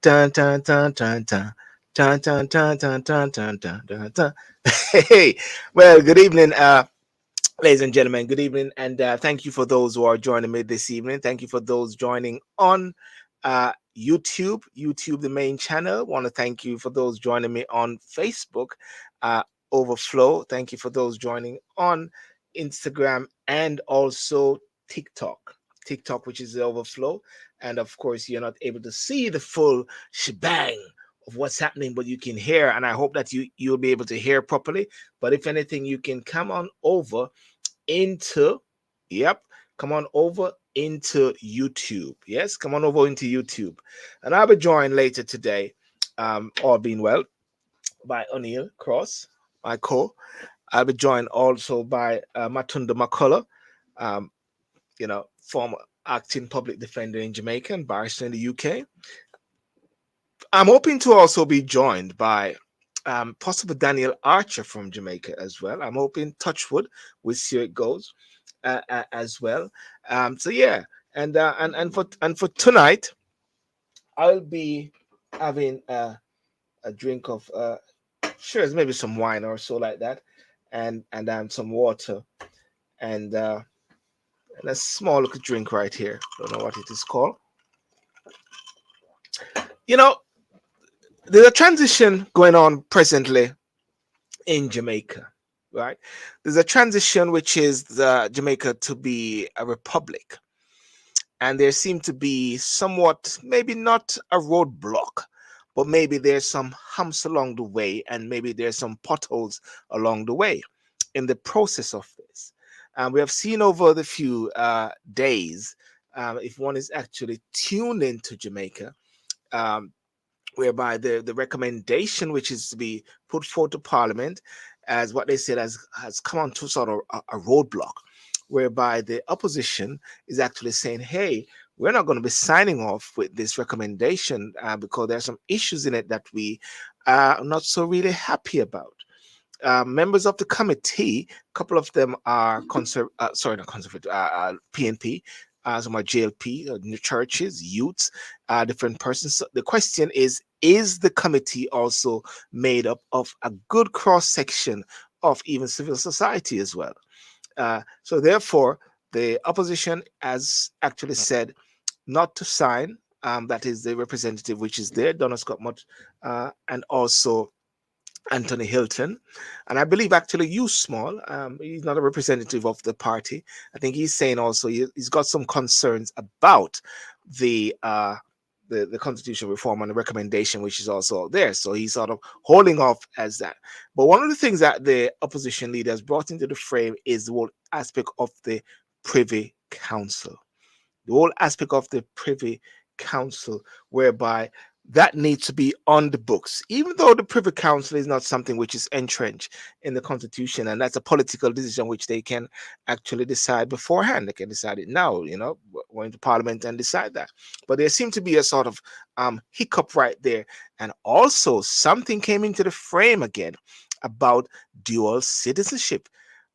Dun, dun, dun, dun, dun. Dun, dun, dun, dun, dun, dun, dun, dun, dun. Hey, well, good evening, ladies and gentlemen. Good evening, and thank you for those who are joining me this evening. Thank you for those joining on YouTube, the main channel. Want to thank you for those joining me on Facebook, uh, Overflow. Thank you for those joining on Instagram and also TikTok. TikTok, which is the Overflow, and of course, you're not able to see the full shebang of what's happening, but you can hear, and I hope that you'll be able to hear properly. But if anything, you can come on over into, yep, come on over into YouTube. Yes, come on over into YouTube. And I'll be joined later today, all being well, by O'Neill Cross, my co. I'll be joined also by Matunda McCullough, um, former acting public defender in Jamaica and barrister in the UK. I'm hoping to also be joined by possible Daniel Archer from Jamaica as well. I'm hoping Touchwood, we'll see how it goes as well. So yeah, and for tonight, I'll be having a drink of sure, maybe some wine or so like that, and some water and a small little drink right here. Don't know what it is called. You know, there's a transition going on presently in Jamaica, right? There's a transition which is Jamaica to be a republic. And there seem to be somewhat, maybe not a roadblock, but maybe there's some humps along the way, and maybe there's some potholes along the way in the process of this. We have seen over the few days, if one is actually tuned into Jamaica, um, whereby the recommendation which is to be put forward to Parliament, as what they said, has come on to sort of a roadblock, whereby the opposition is actually saying, hey, we're not going to be signing off with this recommendation because there are some issues in it that we are not so really happy about. Members of the committee, a couple of them are not conservative, PNP, some are JLP, new churches, youths, different persons. So the question is the committee also made up of a good cross section of even civil society as well? So therefore, the opposition has actually said not to sign. That is the representative which is there, Donna Scott Mott, and also Anthony Hilton, and I believe actually you small. He's not a representative of the party. I think he's saying also he's got some concerns about the uh, the constitutional reform and the recommendation, which is also there. So he's sort of holding off as that. But one of the things that the opposition leaders brought into the frame is the whole aspect of the Privy Council. The whole aspect of the Privy Council, whereby that needs to be on the books, even though the Privy Council is not something which is entrenched in the Constitution, and that's a political decision which they can actually decide beforehand. They can decide it now, go into Parliament and decide that. But there seemed to be a sort of hiccup right there, and also something came into the frame again about dual citizenship,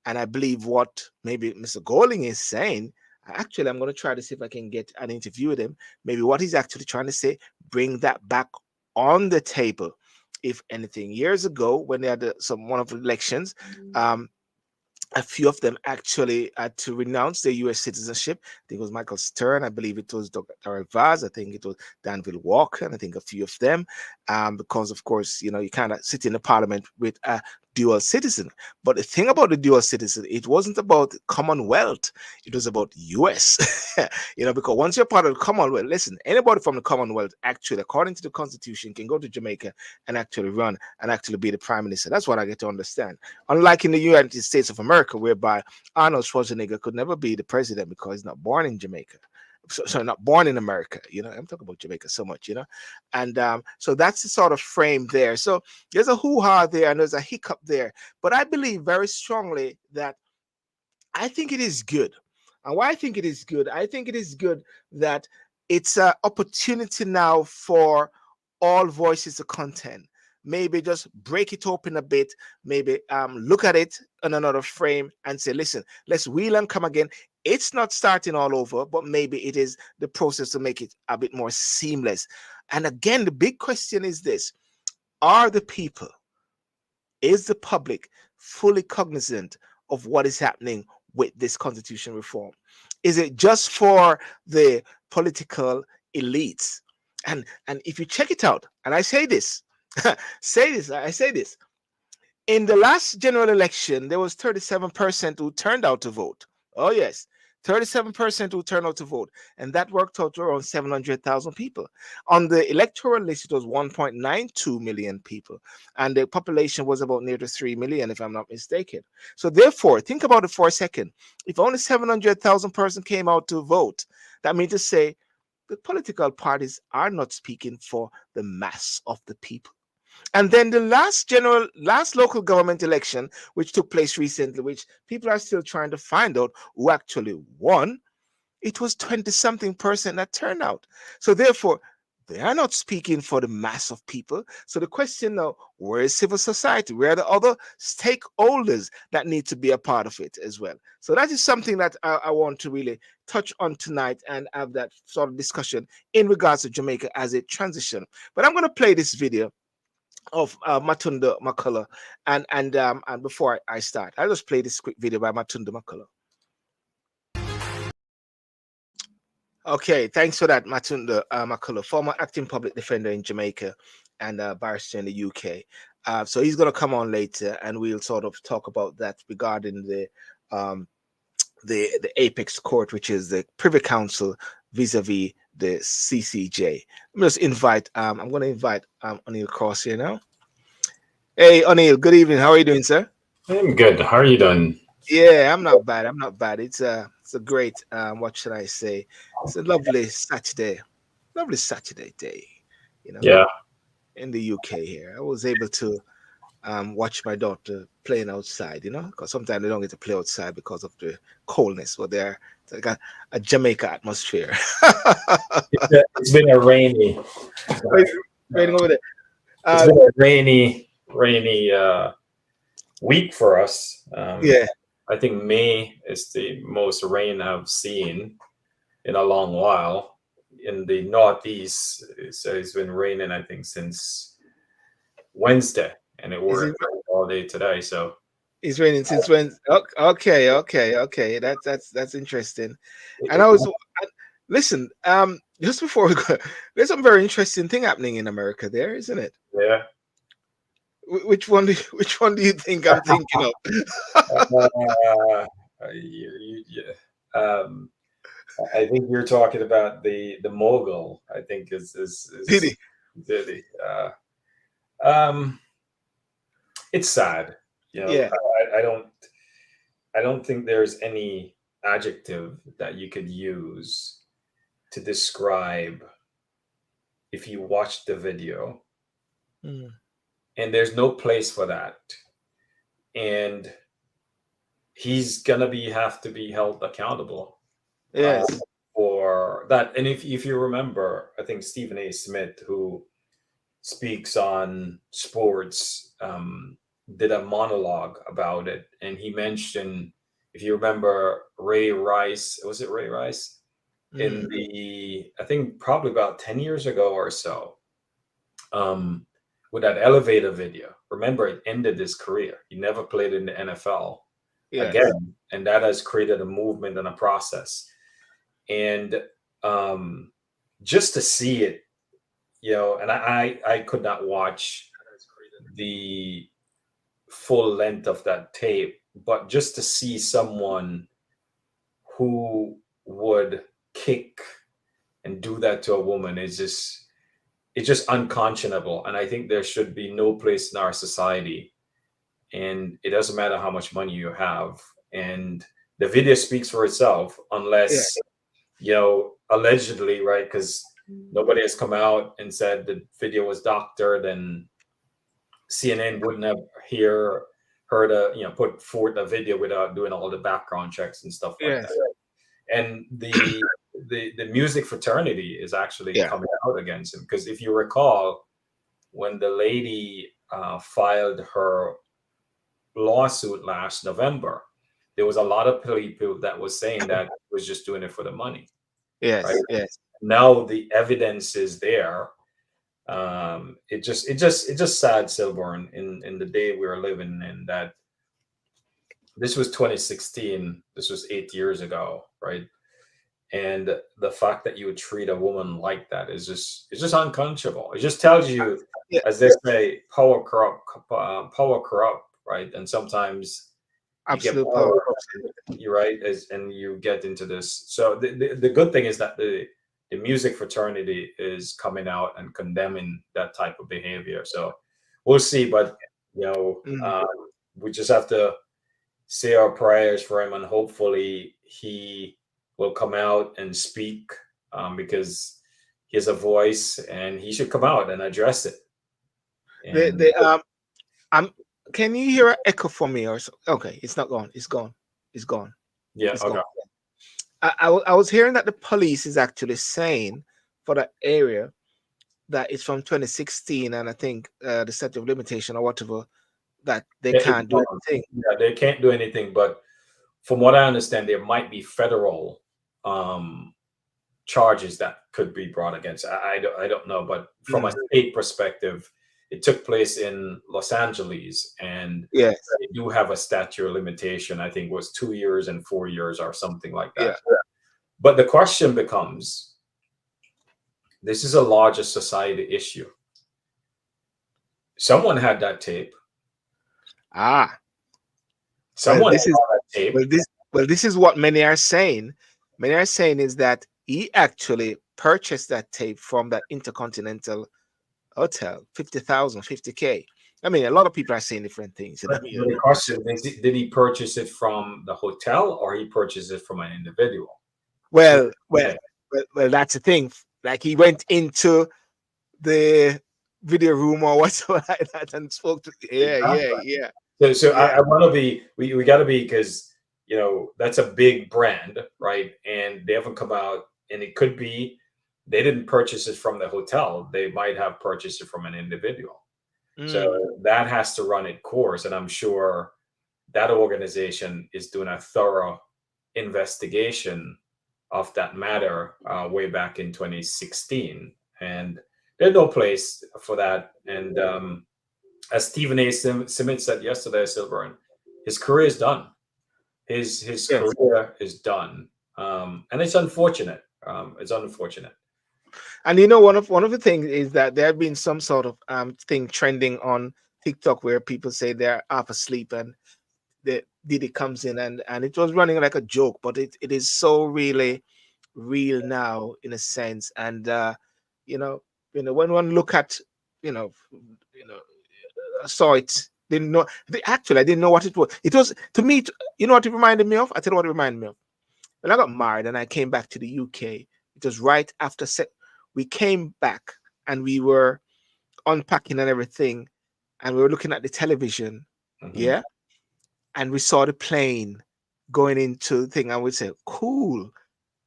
and I believe what maybe Mr. Golding is saying. Actually, I'm going to try to see if I can get an interview with him. Maybe what he's actually trying to say, bring that back on the table. If anything, years ago, when they had one of the elections, a few of them actually had to renounce their U.S. citizenship. I think it was Michael Stern. I believe it was Dr. Darrell Vaz. I think it was Danville Walker. And I think a few of them, because, of course, you kind of sit in the parliament with a dual citizen. But the thing about the dual citizen, it wasn't about Commonwealth. It was about U.S. Because once you're part of the Commonwealth, listen, anybody from the Commonwealth, actually, according to the Constitution, can go to Jamaica and actually run and actually be the prime minister. That's what I get to understand. Unlike in the United States of America, whereby Arnold Schwarzenegger could never be the president because he's not born in Jamaica. So not born in America, I'm talking about Jamaica so much, and so that's the sort of frame there. So there's a hoo-ha there and there's a hiccup there, but I believe very strongly that I think it is good. And why I think it is good, I think it is good that it's an opportunity now for all voices to contend. Maybe just break it open a bit, maybe look at it in another frame and say, listen, let's wheel and come again. It's not starting all over, but maybe it is the process to make it a bit more seamless. And again, the big question is this: are the people, is the public fully cognizant of what is happening with this constitution reform? Is it just for the political elites? And if you check it out, and I say this, I say this, in the last general election, there was 37% who turned out to vote. Oh, yes. 37% who turned out to vote. And that worked out to around 700,000 people. On the electoral list, it was 1.92 million people. And the population was about near to 3 million, if I'm not mistaken. So therefore, think about it for a second. If only 700,000 persons came out to vote, that means to say the political parties are not speaking for the mass of the people. And then the last local government election, which took place recently, which people are still trying to find out who actually won, it was 20-something% that turned out. So therefore, they are not speaking for the mass of people. So the question now, where is civil society? Where are the other stakeholders that need to be a part of it as well? So that is something that I want to really touch on tonight and have that sort of discussion in regards to Jamaica as a transition. But I'm going to play this video of Matunda McCullough, and before I start, I'll just play this quick video by Matunda McCullough. Okay, thanks for that, Matunda McCullough, former acting public defender in Jamaica and barrister in the UK. So he's going to come on later, and we'll sort of talk about that regarding the apex court, which is the Privy Council vis-a-vis the CCJ. Let me just invite. I'm going to invite O'Neill Cross here now. Hey, O'Neill. Good evening. How are you doing, sir? I'm good. How are you doing? Yeah, I'm not bad. I'm not bad. It's a great. What should I say? It's a lovely Saturday day. You know. Yeah. In the UK here, I was able to watch my daughter playing outside. You know, because sometimes they don't get to play outside because of the coldness. But they're like a Jamaica atmosphere. It's been a rainy. Raining over there. It's been a rainy week for us. Yeah. I think May is the most rain I've seen in a long while. In the Northeast, it's been raining, I think, since Wednesday, and it worked all day today. So it's raining since Wednesday. Okay. That's interesting. And I was listen. Just before we go, there's some very interesting thing happening in America there, isn't it? Yeah. Which one do you think I'm thinking of? I think you're talking about the mogul. I think is Diddy. It's sad. You know, yeah. I don't think there's any adjective that you could use to describe if you watch the video. And there's no place for that. And he's gonna have to be held accountable. Yes. For that. And if you remember, I think Stephen A. Smith, who speaks on sports, did a monologue about it. And he mentioned, if you remember, Ray Rice, was it Ray Rice? In I think probably about 10 years ago or so, with that elevator video. Remember, it ended his career. He never played in the NFL again. And that has created a movement and a process. And just to see it, you know, and I could not watch the full length of that tape, but just to see someone who would kick and do that to a woman is just unconscionable. And I think there should be no place in our society. And it doesn't matter how much money you have. And the video speaks for itself, unless, you know, allegedly, right? Because nobody has come out and said the video was doctored, and CNN wouldn't have heard put forth a video without doing all the background checks and stuff like that. And the music fraternity is actually coming out against him, because if you recall, when the lady filed her lawsuit last November, there was a lot of people that was saying that was just doing it for the money. Yes, right? yes. Now the evidence is there, It just sad, Silborn, in the day we are living in, that this was 2016. This was 8 years ago, right? And the fact that you would treat a woman like that is just, it's just unconscionable. It just tells you, Yeah, as they say, power corrupt, right? And sometimes you get absolute power. power, you're right, and you get into this. So the good thing is that the music fraternity is coming out and condemning that type of behavior. So we'll see, but Mm. we just have to say our prayers for him, and hopefully he will come out and speak, because he has a voice and he should come out and address it. The And the I'm. Can you hear an echo from me or so? Okay, it's not gone. It's gone. It's gone. yeah, It's okay. gone. I was hearing that the police is actually saying for that area that it's from 2016, and I think the statute of limitation or whatever, that they It's can't do gone. anything. Yeah, they can't do anything, but from what I understand, there might be federal um, charges that could be brought against. I don't know, but from a Mm. state perspective, it took place in Los Angeles, and Yes. they do have a statute of limitation. I think it was 2 years and 4 years or something like Yeah. that. But the question becomes: this is a larger society issue. Someone had that tape. Ah. Well, Someone this had is that tape. this is what many are saying. Many are saying is that he actually purchased that tape from that Intercontinental Hotel, 50,000, 50K. I mean, a lot of people are saying different things. But the question is, did he purchase it from the hotel, or he purchased it from an individual? Well, well, that's the thing. Like he went into the video room or whatever like that and spoke to. Yeah, yeah, Exactly. yeah, So yeah, I want to be, we got to be, because that's a big brand, right? And they haven't come out, and it could be they didn't purchase it from the hotel. They might have purchased it from an individual. So mm, that has to run its course, and I'm sure that organization is doing a thorough investigation of that matter, way back in 2016, and there's no place for that. And as Stephen A. Smith said yesterday, Silverman, his career is done. His yes. career is done, and it's unfortunate. It's unfortunate. And one of the things is that there have been some sort of thing trending on TikTok where people say they're half asleep and the Diddy comes in, and it was running like a joke, but it is so really real now in a sense. And you know, when one look at you know, I saw it, didn't know. Actually, I didn't know what it was. It was to me. You know what it reminded me of? I tell you what it reminded me of. When I got married and I came back to the UK, it was right after we came back and we were unpacking and everything, and we were looking at the television, Hmm. yeah, and we saw the plane going into the thing, and we said, "Cool,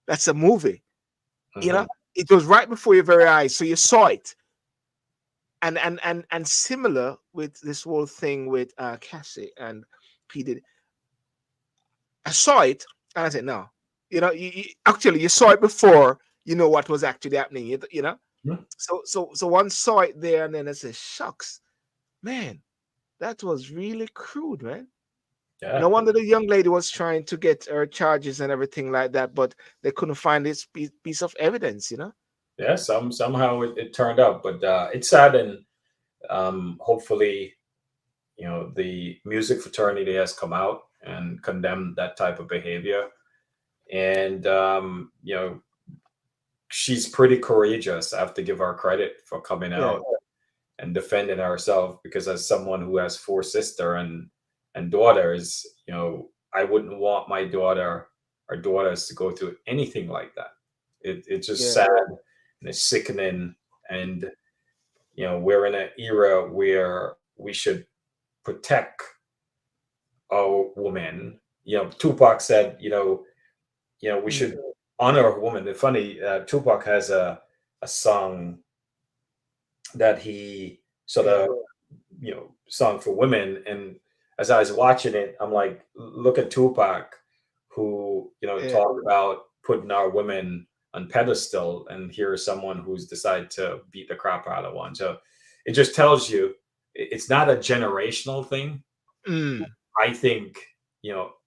that's a movie." You Hmm. know, it was right before your very eyes, so you saw it. And similar with this whole thing with Cassie and P Diddy. I saw it and I said, no, actually you saw it before you know what was actually happening. So one saw it there and then I said, shucks, man, that was really crude, man. No Yeah, wonder the young lady was trying to get her charges and everything like that, but they couldn't find this piece of evidence. yeah. Somehow it turned out, but it's sad, and hopefully, the music fraternity has come out and condemned that type of behavior. And she's pretty courageous. I have to give her credit for coming Yeah, out and defending herself, because as someone who has four sisters and daughters, I wouldn't want my daughter or daughters to go through anything like that. It's just yeah, sad, and it's sickening. And we're in an era where we should protect our women. Tupac said, we mm, should honor a woman. The funny, Tupac has a song that he sort yeah, of, song for women. And as I was watching it, I'm like, look at Tupac, who, yeah, talked about putting our women pedestal, and here's someone who's decided to beat the crap out of one. So it just tells you it's not a generational thing. I think,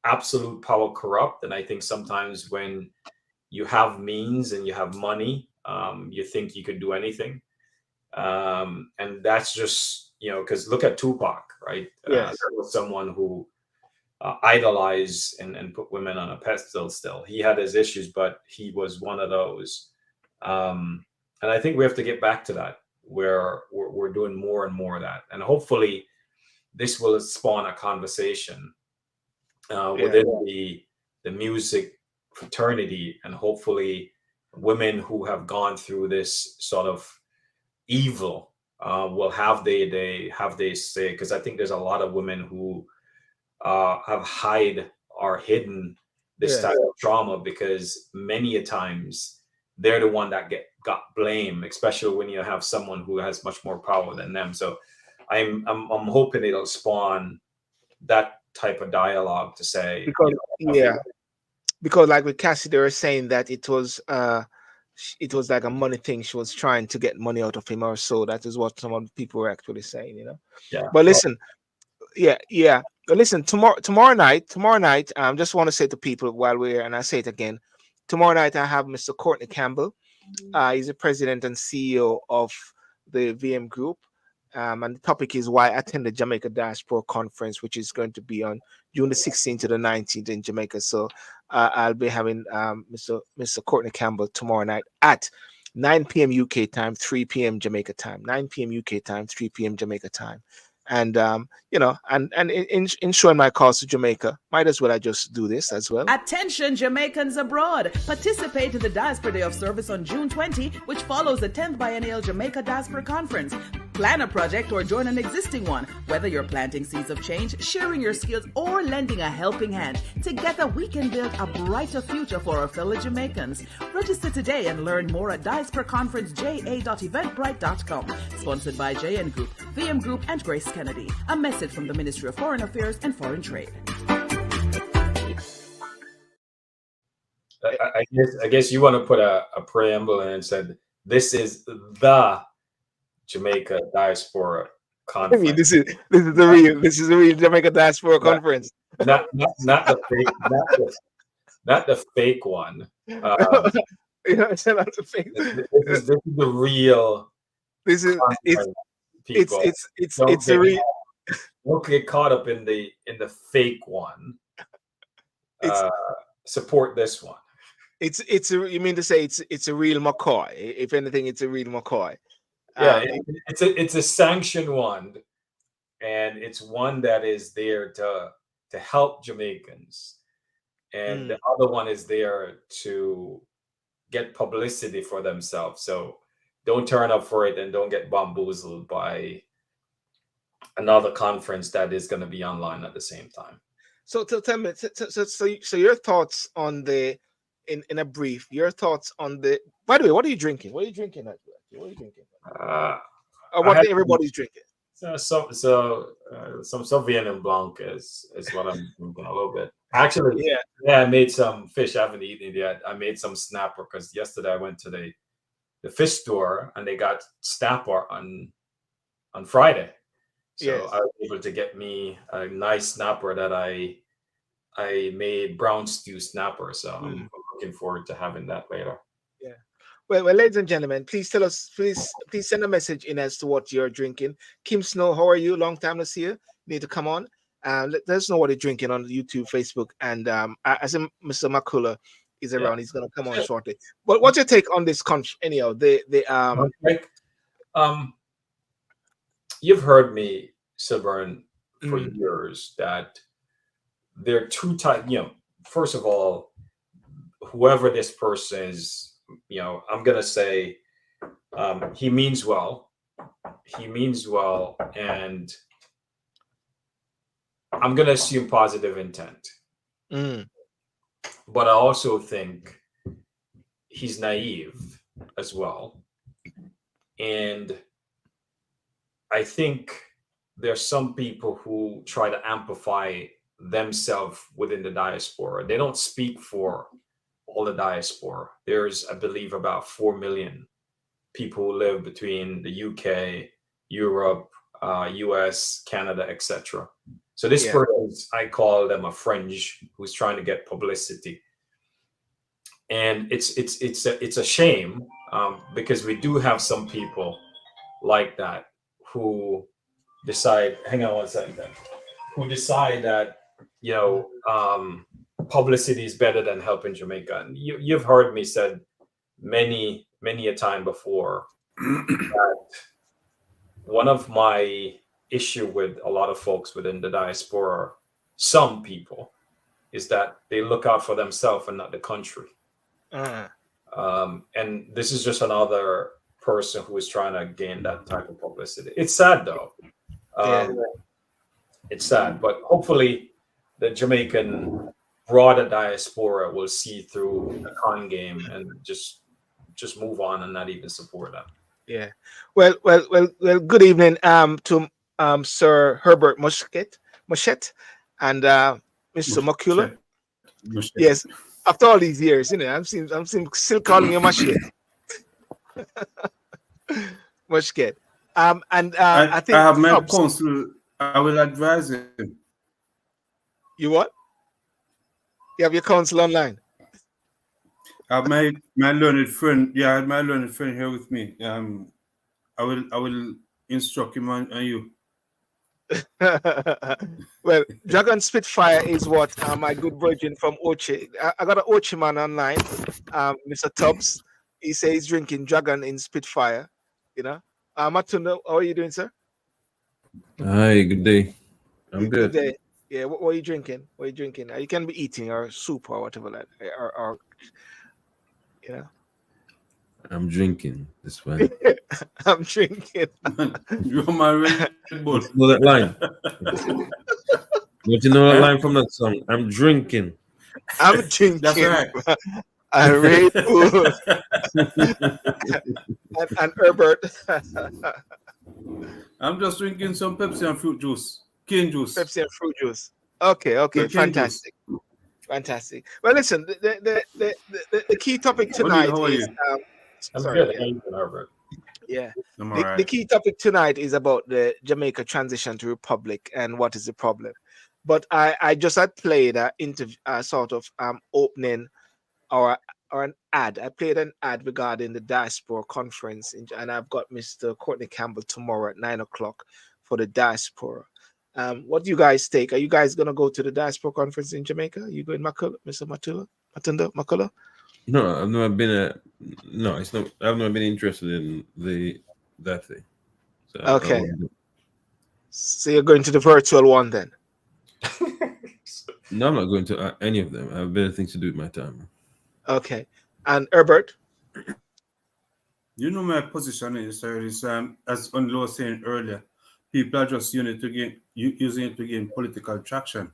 absolute power corrupt, and I think sometimes when you have means and you have money, you think you could do anything, and that's just, because look at Tupac, right? Yes. There was someone who idolized and put women on a pedestal. Still, he had his issues, but he was one of those. And I think we have to get back to that, where we're doing more and more of that, and hopefully this will spawn a conversation within the music fraternity, and hopefully women who have gone through this sort of evil will have they say, because I think there's a lot of women who have hidden this type of trauma, because many a times they're the one that got blamed, especially when you have someone who has much more power than them. So I'm hoping it'll spawn that type of dialogue to say, because like with Cassie, they were saying that it was like a money thing. She was trying to get money out of him or so. That is what some of the people were actually saying, But listen, but listen, tomorrow night, just want to say to people while we're here, and I say it again, tomorrow night I have Mr. Courtney Campbell. He's the president and CEO of the VM Group. And the topic is why attend the Jamaica Diaspora Conference, which is going to be on June the 16th to the 19th in Jamaica. So I'll be having Mr. Courtney Campbell tomorrow night at 9 p.m. UK time, 3 p.m. Jamaica time. 9 p.m. UK time, 3 p.m. Jamaica time. And in showing my cause to Jamaica, might as well I just do this as well. Attention Jamaicans abroad! Participate in the Diaspora Day of Service on June 20, which follows the 10th Biennial Jamaica Diaspora Conference. Plan a project or join an existing one. Whether you're planting seeds of change, sharing your skills, or lending a helping hand, together we can build a brighter future for our fellow Jamaicans. Register today and learn more at diasporaconferenceja.eventbrite.com. Sponsored by JN Group, VM Group, and Grace Kennedy. A message from the Ministry of Foreign Affairs and Foreign Trade. I guess you want to put a preamble in and said this is the Jamaica Diaspora Conference. I mean, this is the real Jamaica Diaspora Conference. Not the fake one. It's not the fake. This is the real. It's a real. Don't get caught up in the fake one. Support this one. You mean to say it's a real McCoy? If anything, it's a real McCoy. Yeah, it's a sanctioned one, and it's one that is there to help Jamaicans, and the other one is there to get publicity for themselves. So don't turn up for it and don't get bamboozled by another conference that is going to be online at the same time. So tell me, so your thoughts on the in a brief, your thoughts on the. By the way, what are you drinking? What are you drinking? What are you drinking? What everybody's drinking? Some Sauvignon Blanc is what I'm drinking a little bit. Actually, I made some fish. I haven't eaten it yet. I made some snapper because yesterday I went to the fish store and they got snapper on Friday. So I was able to get me a nice snapper that I made brown stew snapper. So I'm looking forward to having that later. Yeah. Well, ladies and gentlemen, please tell us, please send a message in as to what you're drinking. Kim Snow, how are you? Long time to see you. You need to come on. Let us know what you're drinking on YouTube, Facebook, and as Mr. Makula is around, he's gonna come on shortly. But what's your take on this anyhow? You've heard me, Silburn, for years that there are two types. First of all, whoever this person is, I'm gonna say he means well. He means well, and I'm gonna assume positive intent. But I also think he's naive as well, and I think there's some people who try to amplify themselves within the diaspora. They don't speak for all the diaspora. There's, I believe, about 4 million people who live between the UK, Europe, US, Canada, etc. So this Yeah. person, I call them a fringe who's trying to get publicity, and it's a shame, because we do have some people like that who decide. Hang on one second. Who decide that publicity is better than helping Jamaica. And you've heard me said many a time before that one of my issue with a lot of folks within the diaspora, some people, is that they look out for themselves and not the country. And this is just another person who is trying to gain that type of publicity. It's sad though. It's sad, but hopefully the Jamaican broader diaspora will see through the con game and just move on and not even support them. Yeah. Well. Good evening, to Sir Herbert Mushett and Mr. Makula. Yes. After all these years, I'm still calling you Mushett. Mushett. And I think I have my counsel. I will advise him. You what? You have your counsel online? I have my learned friend. Yeah, I have my learned friend here with me. I will instruct him on you. Well, Dragon Spitfire is what my good virgin from Ochi. I got an Ochi man online, Mr. Tubbs. He says he's drinking Dragon in Spitfire. Matunda, how are you doing, sir? Hi, good day. I'm good. Good day. Yeah, what are you drinking? What are you drinking? You can be eating or soup or whatever that, or I'm drinking this one. I'm drinking. You're my Red Bull. Don't you know that line? Don't you know that line from that song? I'm drinking. I'm drinking. That's right. I Red Bull. and Herbert. I'm just drinking some Pepsi and fruit juice. Cane juice. Pepsi and fruit juice. Okay, fantastic. Fantastic. Well, listen, the key topic tonight is I'm good. How you doing, Herbert? Yeah. Right. The key topic tonight is about the Jamaica transition to republic and what is the problem. But I just had played an interview, sort of opening or an ad. I played an ad regarding the Diaspora conference, and I've got Mr. Courtney Campbell tomorrow at 9:00 for the Diaspora. What do you guys take? Are you guys gonna go to the Diaspora conference in Jamaica? Are you going, Mr. Matunda Makula? No, I've never been it's not. I've never been interested in that thing. So okay. So you're going to the virtual one then? No, I'm not going to any of them. I have better things to do with my time. Okay. And Herbert? You know my position is as Unlo was saying earlier, people are just using it to gain political traction.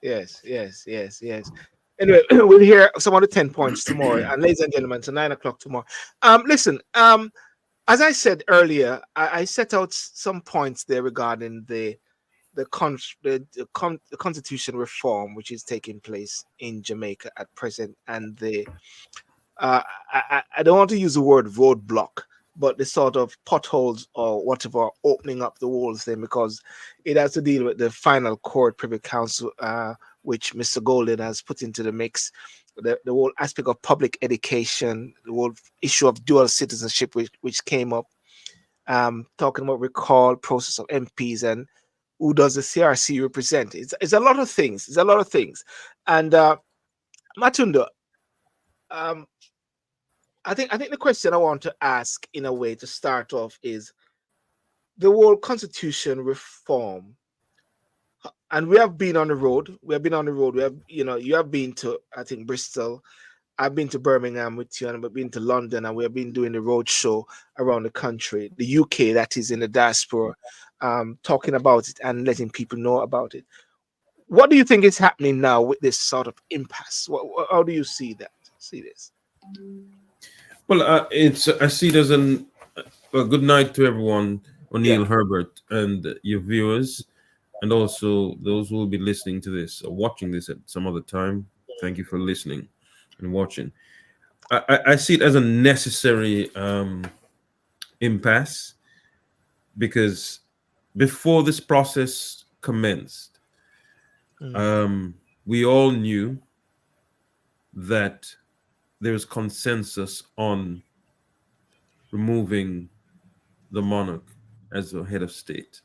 Yes. Anyway, we'll hear some of the 10 points tomorrow. And ladies and gentlemen, to 9:00 tomorrow. Listen, as I said earlier, I set out some points there regarding the constitution reform which is taking place in Jamaica at present, and I don't want to use the word roadblock, but the sort of potholes or whatever opening up the walls then, because it has to deal with the final court Privy Council, which Mr. Golden has put into the mix, the whole aspect of public education, the whole issue of dual citizenship which came up, talking about recall process of MPs and who does the CRC represent. It's a lot of things. And Matunda, I think the question I want to ask in a way to start off is the whole constitution reform. And we have been on the road. We have, you have been to, I think, Bristol. I've been to Birmingham with you, and we've been to London, and we have been doing the road show around the country, the UK, that is in the diaspora, talking about it and letting people know about it. What do you think is happening now with this sort of impasse? How do you see this? Well, I see it as a good night to everyone, O'Neill, Herbert, and your viewers, and also those who will be listening to this or watching this at some other time. Thank you for listening. and watching. I see it as a necessary impasse, because before this process commenced, we all knew that there's consensus on removing the monarch as the head of state.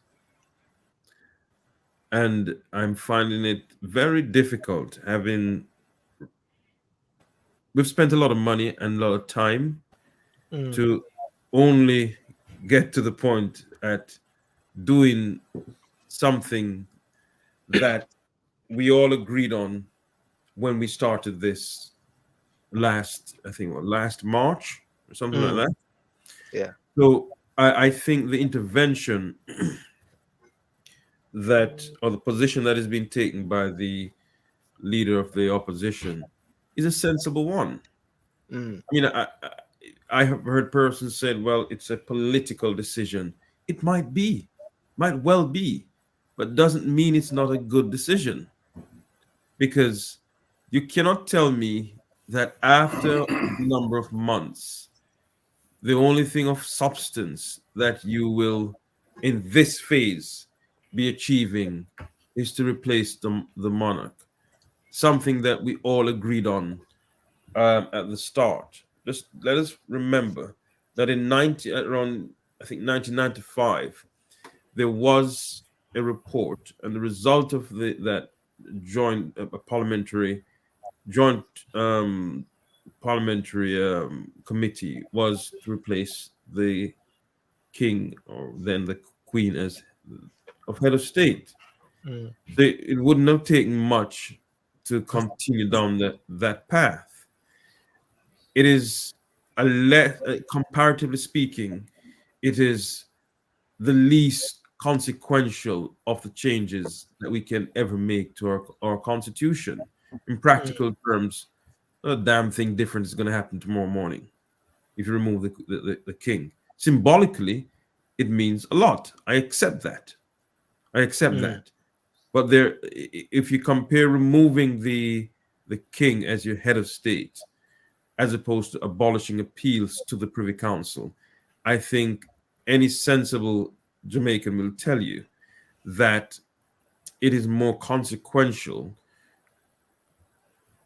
And I'm finding it very difficult, we've spent a lot of money and a lot of time to only get to the point at doing something that we all agreed on when we started this last March or something like that. Yeah. So I think the intervention or the position that is being taken by the leader of the opposition is a sensible one. I mean, I have heard persons say, well, it's a political decision. It might well be, but doesn't mean it's not a good decision. Because you cannot tell me that after a number of months, the only thing of substance that you will, in this phase, be achieving is to replace the monarch. Something that we all agreed on at the start. Just let us remember that around 1995, there was a report, and the result of that joint parliamentary committee was to replace the king, or then the queen, as of head of state. It wouldn't have taken much to continue down that path. It is comparatively speaking, it is the least consequential of the changes that we can ever make to our constitution. In practical terms, a damn thing different is going to happen tomorrow morning if you remove the king. Symbolically, it means a lot. I accept that. But if you compare removing the king as your head of state, as opposed to abolishing appeals to the Privy Council, I think any sensible Jamaican will tell you that it is more consequential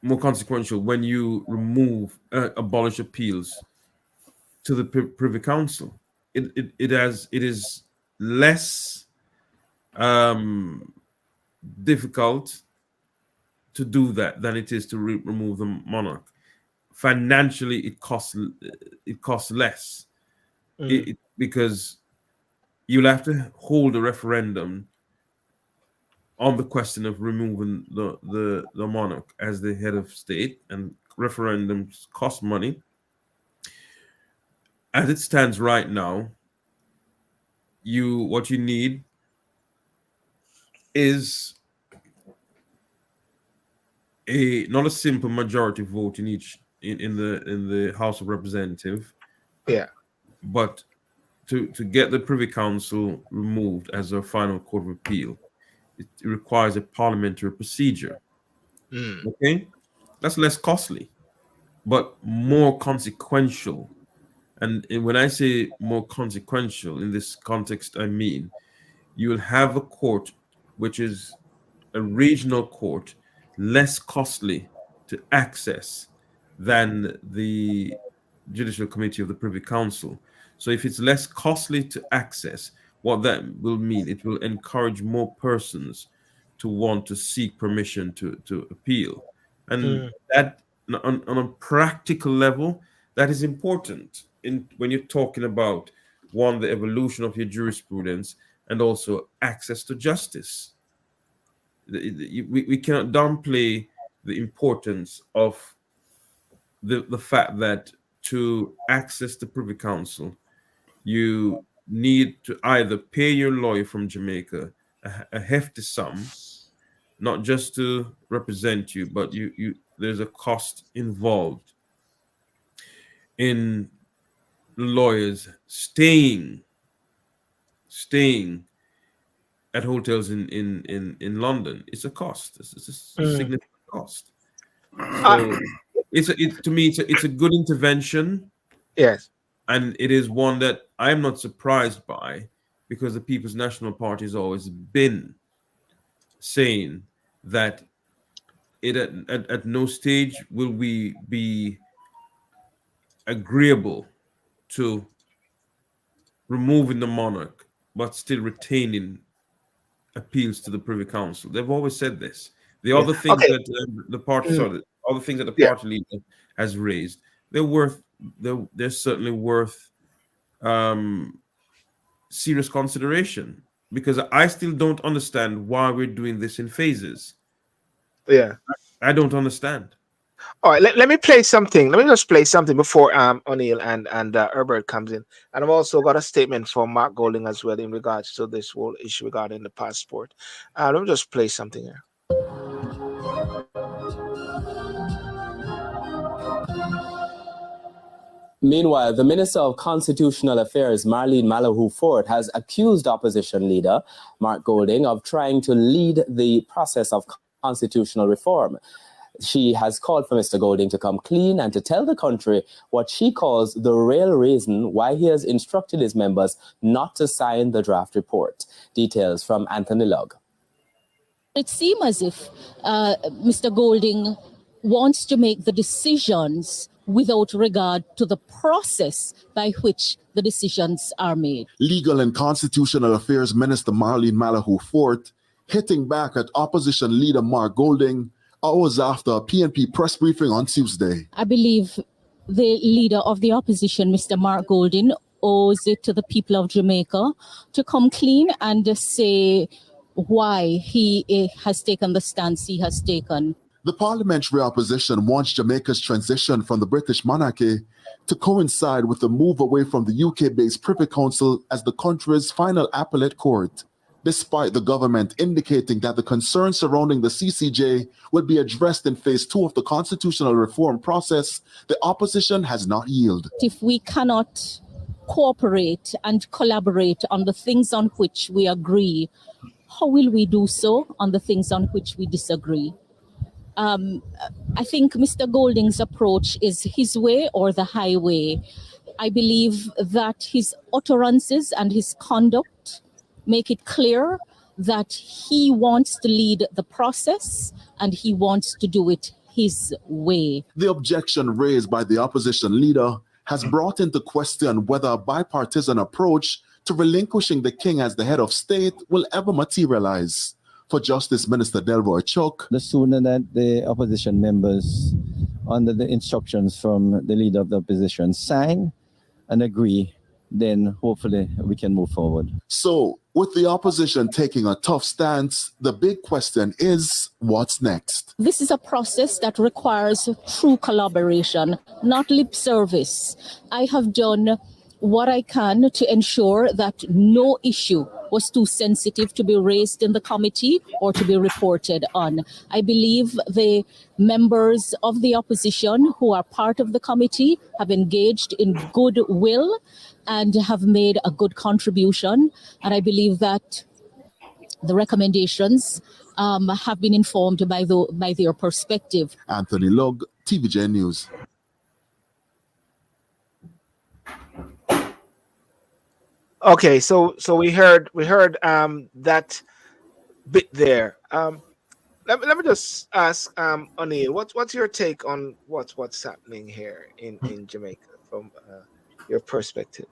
when you abolish appeals to the Privy Council. It is less difficult to do that than it is to remove the monarch. Financially, it costs less, because you'll have to hold a referendum on the question of removing the monarch as the head of state, and referendums cost money. As it stands right now, what you need is not a simple majority vote in the House of Representatives, but to get the Privy Council removed as a final court of appeal, it requires a parliamentary procedure. Okay, that's less costly, but more consequential. And when I say more consequential in this context, I mean you will have a court which is a regional court, less costly to access than the Judicial Committee of the Privy Council. So if it's less costly to access, what that will mean, it will encourage more persons to want to seek permission to appeal. And that, on a practical level, that is important when you're talking about, one, the evolution of your jurisprudence, and also access to justice. We cannot downplay the importance of the fact that to access the Privy Council, you need to either pay your lawyer from Jamaica a hefty sum, not just to represent you, but there's a cost involved in lawyers staying at hotels in London. It's a cost. It's a significant cost. So to me it's a good intervention. Yes. And it is one that I'm not surprised by, because the People's National Party has always been saying that it at no stage will we be agreeable to removing the monarch, but still retaining appeals to the Privy Council. They've always said this. The other things that the party, other things that the party leader has raised, they're certainly worth serious consideration, because I still don't understand why we're doing this in phases. Yeah, I don't understand. All right, let me play something. Let me just play something before O'Neill and Herbert comes in. And I've also got a statement from Mark Golding as well in regards to this whole issue regarding the passport. Let me just play something here. Meanwhile, the Minister of Constitutional Affairs, Marlene Malahoo Ford, has accused opposition leader Mark Golding of trying to lead the process of constitutional reform. She has called for Mr. Golding to come clean and to tell the country what she calls the real reason why he has instructed his members not to sign the draft report. Details from Anthony Lugg. It seems as if Mr. Golding wants to make the decisions without regard to the process by which the decisions are made. Legal and Constitutional Affairs Minister Marlene Malahoo Ford hitting back at opposition leader Mark Golding hours after a PNP press briefing on Tuesday. I believe the leader of the opposition, Mr. Mark Golding, owes it to the people of Jamaica to come clean and say why he has taken the stance he has taken. The parliamentary opposition wants Jamaica's transition from the British monarchy to coincide with the move away from the UK-based Privy Council as the country's final appellate court, despite the government indicating that the concerns surrounding the CCJ will be addressed in phase 2 of the constitutional reform process. The opposition has not yielded. If we cannot cooperate and collaborate on the things on which we agree, how will we do so on the things on which we disagree? I think Mr. Golding's approach is his way or the highway. I believe that his utterances and his conduct make it clear that he wants to lead the process and he wants to do it his way. The objection raised by the opposition leader has brought into question whether a bipartisan approach to relinquishing the king as the head of state will ever materialize. For Justice Minister Delroy Chuck, the sooner that the opposition members, under the instructions from the leader of the opposition, sign and agree, then hopefully we can move forward. So, with the opposition taking a tough stance, the big question is, what's next? This is a process that requires true collaboration, not lip service. I have done what I can to ensure that no issue was too sensitive to be raised in the committee or to be reported on. I believe the members of the opposition who are part of the committee have engaged in goodwill and have made a good contribution. And I believe that the recommendations have been informed by their perspective. Anthony Lugg, TVJ News. Okay, so we heard that bit there. Let me just ask O'Neill, what's your take on what's happening here in Jamaica from your perspective?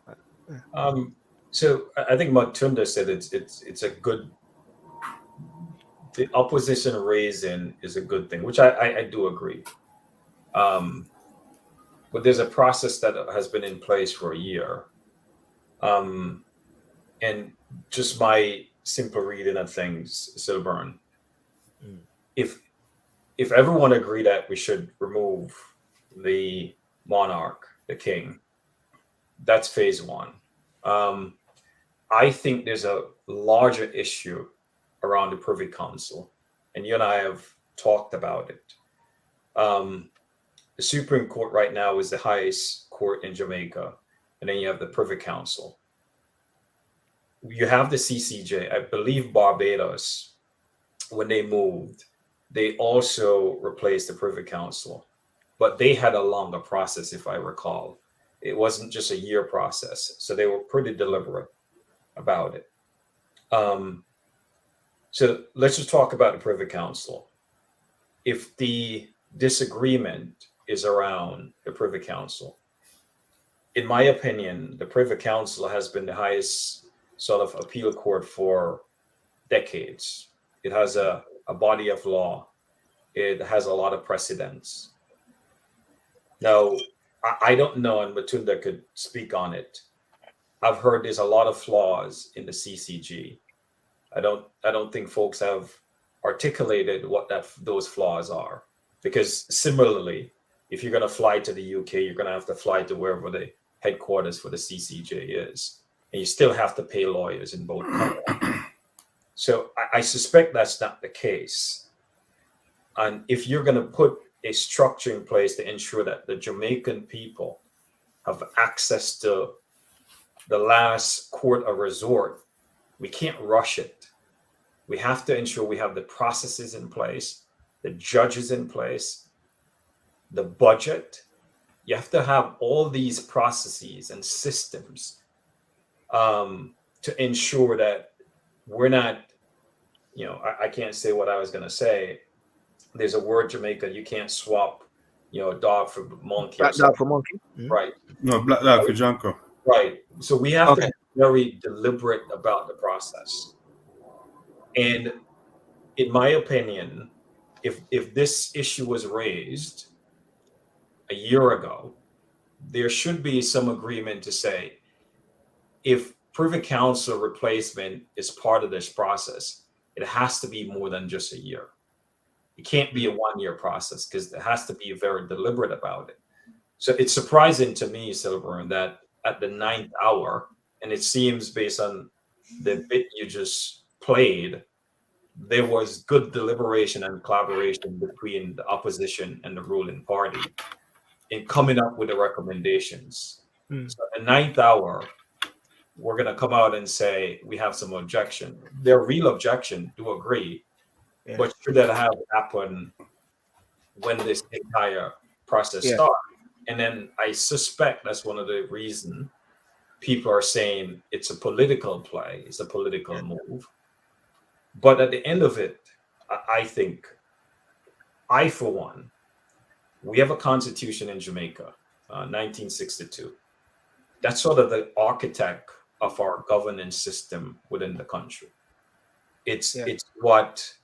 So I think Matunda said it's a good. The opposition raising is a good thing, which I do agree. But there's a process that has been in place for a year. And just my simple reading of things, Silburn, if everyone agree that we should remove the monarch, the king, that's phase 1. I think there's a larger issue around the Privy Council, and you and I have talked about it. The Supreme Court right now is the highest court in Jamaica, and then you have the Privy Council. You have the CCJ. I believe Barbados, when they moved, they also replaced the Privy Council. but they had a longer process, if I recall. It wasn't just a year process, so they were pretty deliberate about it. So let's just talk about the Privy Council. If the disagreement is around the Privy Council, in my opinion, the Privy Council has been the highest sort of appeal court for decades. It has a body of law. It has a lot of precedents. Now, I don't know, and Matunda could speak on it. I've heard there's a lot of flaws in the CCG. I don't think folks have articulated what those flaws are. Because similarly, if you're going to fly to the UK, you're going to have to fly to wherever the headquarters for the CCJ is, and you still have to pay lawyers in both countries. So I suspect that's not the case. And if you're going to put a structure in place to ensure that the Jamaican people have access to the last court of resort, we can't rush it. We have to ensure we have the processes in place, the judges in place, the budget. You have to have all these processes and systems to ensure that we're not, I can't say what I was going to say. There's a word, Jamaica, you can't swap, dog for monkey. Black dog for monkey. Right. No, black dog for Junko. Right. So we have to be very deliberate about the process. And in my opinion, if this issue was raised a year ago, there should be some agreement to say, if Privy Council replacement is part of this process, it has to be more than just a year. It can't be a 1-year process because it has to be very deliberate about it. So it's surprising to me, Silver, that at the 9th hour, and it seems based on the bit you just played, there was good deliberation and collaboration between the opposition and the ruling party in coming up with the recommendations. So at the 9th hour, we're going to come out and say we have some objection. Their real objection, do agree, but should that have happened when this entire process started? And then I suspect that's one of the reasons people are saying it's a political play, it's a political move. But at the end of it, I think, for one, we have a constitution in Jamaica, 1962. That's sort of the architect of our governance system within the country. It's what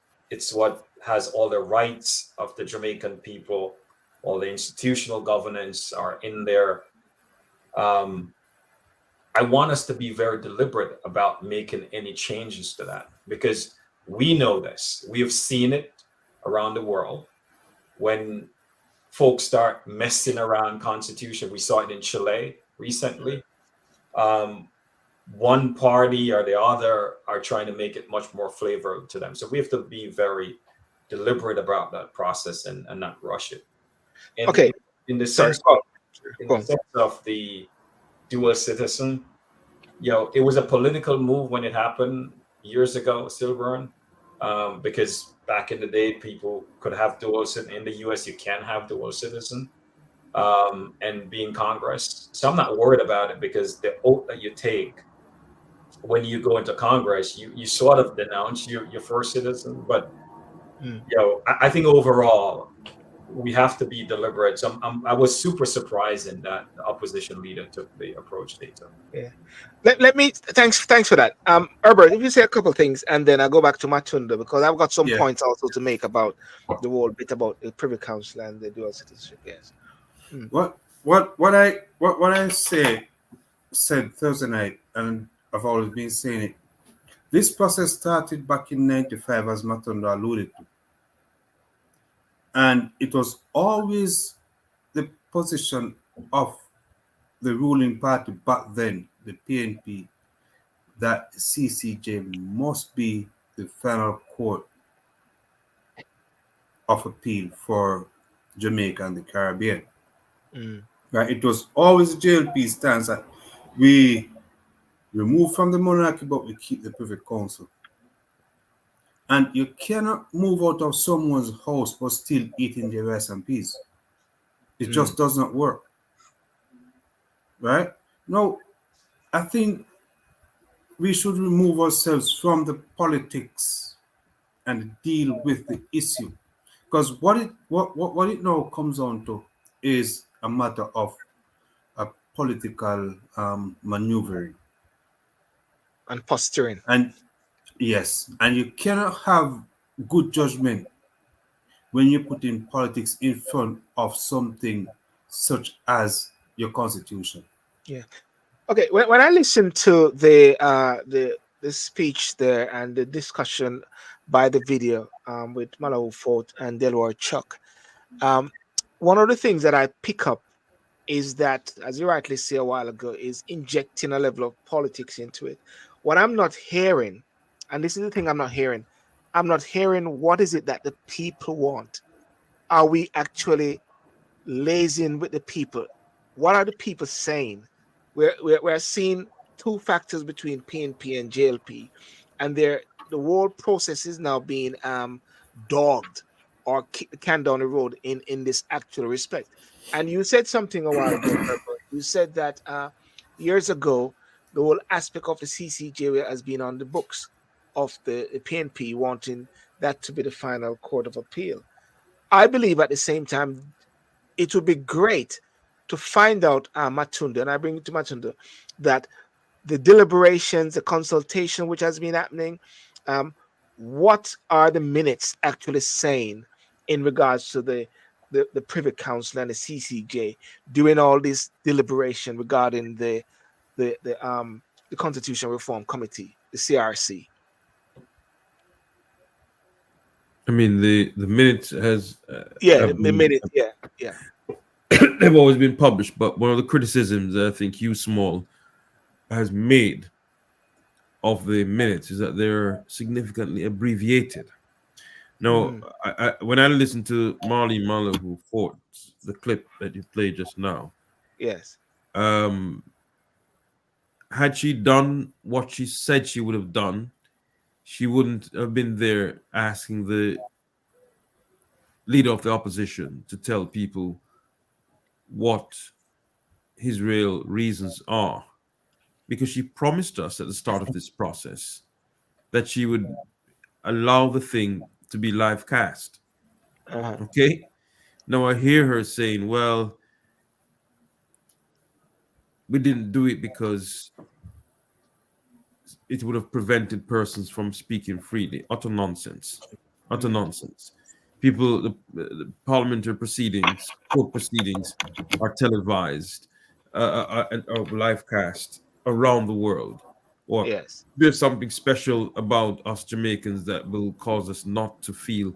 has all the rights of the Jamaican people, all the institutional governance are in there. I want us to be very deliberate about making any changes to that, because we know this. We have seen it around the world. When folks start messing around constitution, we saw it in Chile recently. One party or the other are trying to make it much more flavor to them. So we have to be very deliberate about that process and not rush it. And in the sense of the dual citizen, it was a political move when it happened years ago, Silburn, because back in the day, people could have dual citizen. In the US, you can have dual citizen and be in Congress. So I'm not worried about it, because the oath that you take when you go into Congress, you sort of denounce your first citizen. But I think overall, we have to be deliberate. So I was super surprised in that the opposition leader took the approach they took. Yeah. Let me thanks for that. Herbert, if you say a couple of things, and then I'll go back to Matunda, because I've got some points also to make about the whole bit about the Privy Council and the dual citizenship. Yes. What I said Thursday night, and I've always been saying it. This process started back in '95, as Matunda alluded to. And it was always the position of the ruling party back then, the PNP, that the CCJ must be the final court of appeal for Jamaica and the Caribbean. Right? It was always the JLP stance that we remove from the monarchy, but we keep the Privy Council. And you cannot move out of someone's house but still eating the rice and peas. It just does not work. Right? No, I think we should remove ourselves from the politics and deal with the issue. Because what it now comes on to is a matter of a political maneuvering. And posturing. And yes, and you cannot have good judgment when you put in politics in front of something such as your constitution. Yeah. Okay. When I listened to the speech there and the discussion by the video with Malou Fort and Delroy Chuck, one of the things that I pick up is that, as you rightly say a while ago, is injecting a level of politics into it. What I'm not hearing, and this is the thing I'm not hearing what is it that the people want. Are we actually lazing with the people? What are the people saying? We're seeing two factors between PNP and JLP, and the whole process is now being dogged or kick the can down the road in this actual respect. And you said something a while ago, Herbert. You said that years ago, the whole aspect of the CCJ has been on the books of the PNP wanting that to be the final court of appeal. I believe at the same time, it would be great to find out, Matunda, and I bring it to Matunda, that the deliberations, the consultation which has been happening, what are the minutes actually saying in regards to the Privy Council and the CCJ doing all this deliberation regarding the Constitution Reform Committee, the CRC? I mean, the minutes has the minutes, yeah. They've always been published, but one of the criticisms that I think Hugh Small has made of the minutes is that they're significantly abbreviated. Now, when I listened to Marlene Mallow, who fought the clip that you played just now, yes, had she done what she said she would have done, she wouldn't have been there asking the leader of the opposition to tell people what his real reasons are, because she promised us at the start of this process that she would allow the thing to be live cast. Okay, now I hear her saying, well, we didn't do it because it would have prevented persons from speaking freely. Utter nonsense. People, the parliamentary proceedings, court proceedings are televised, are live cast around the world. Or there's something special about us Jamaicans that will cause us not to feel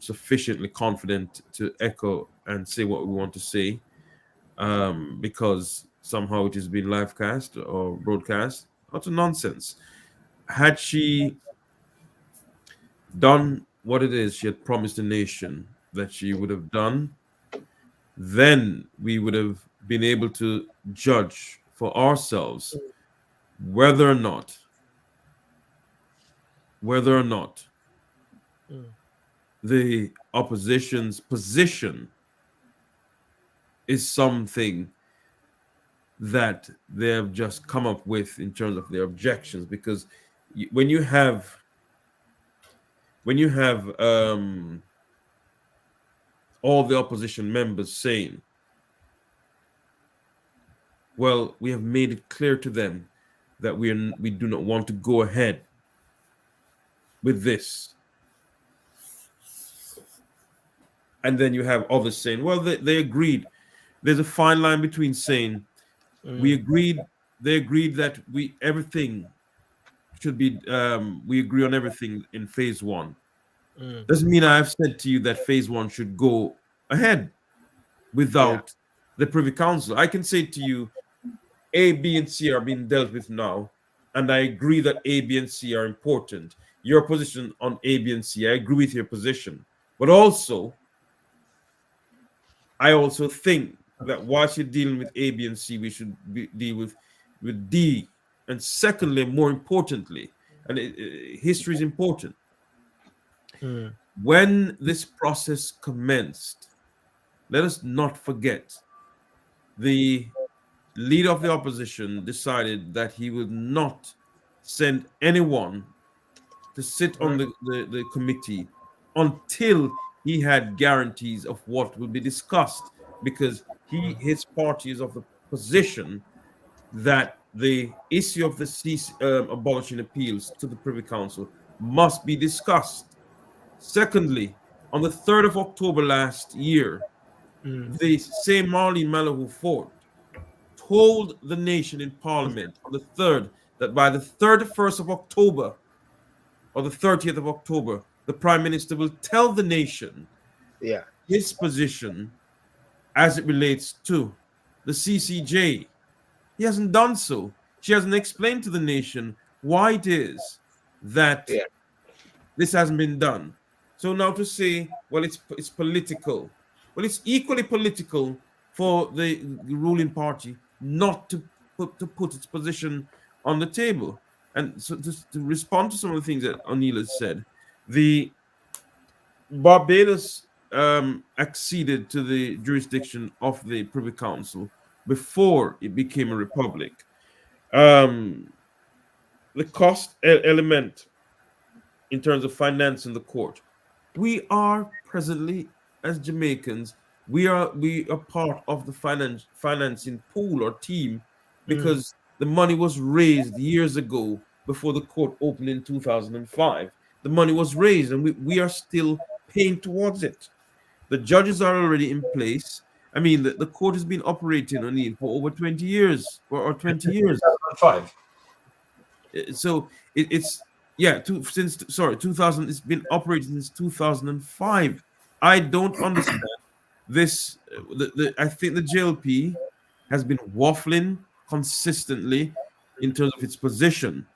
sufficiently confident to echo and say what we want to say, because somehow it has been live cast or broadcast. Utter nonsense. Had she done what it is she had promised the nation that she would have done, then we would have been able to judge for ourselves whether or not the opposition's position is something that they have just come up with in terms of their objections. Because when you have all the opposition members saying, well, we have made it clear to them that we do not want to go ahead with this, and then you have others saying, well, they agreed. There's a fine line between saying we agreed, they agreed that everything should be we agree on everything in phase one. Doesn't mean I've said to you that phase one should go ahead without the Privy Council. I can say to you, A, B, and C are being dealt with now, and I agree that A, B, and C are important. Your position on A, B, and C, I agree with your position. But also, I also think that whilst you're dealing with A, B, and C, we should deal with D. And secondly, more importantly, and history is important, when this process commenced, let us not forget the leader of the opposition decided that he would not send anyone to sit on the committee until he had guarantees of what will be discussed, because his party is of the position that the issue of the abolishing appeals to the Privy Council must be discussed. Secondly, on the 3rd of October last year, the same Marlene Malahoo Ford told the nation in Parliament on the 3rd that by the 31st of October or the 30th of October, the Prime Minister will tell the nation his position as it relates to the CCJ. He hasn't done so. She hasn't explained to the nation why it is that this hasn't been done. So now to say, well, it's political. Well, it's equally political for the ruling party not to put its position on the table. And so to respond to some of the things that O'Neill has said, the Barbados acceded to the jurisdiction of the Privy Council before it became a republic. The cost element in terms of financing the court, we are presently, as Jamaicans, we are part of the financing pool or team, because the money was raised years ago before the court opened in 2005. The money was raised, and we are still paying towards it. The judges are already in place. I mean, the court has been operating on it for over 20 years or 20 years. 5. So it's 2000. It's been operating since 2005. I don't understand this. I think the JLP has been waffling consistently in terms of its position.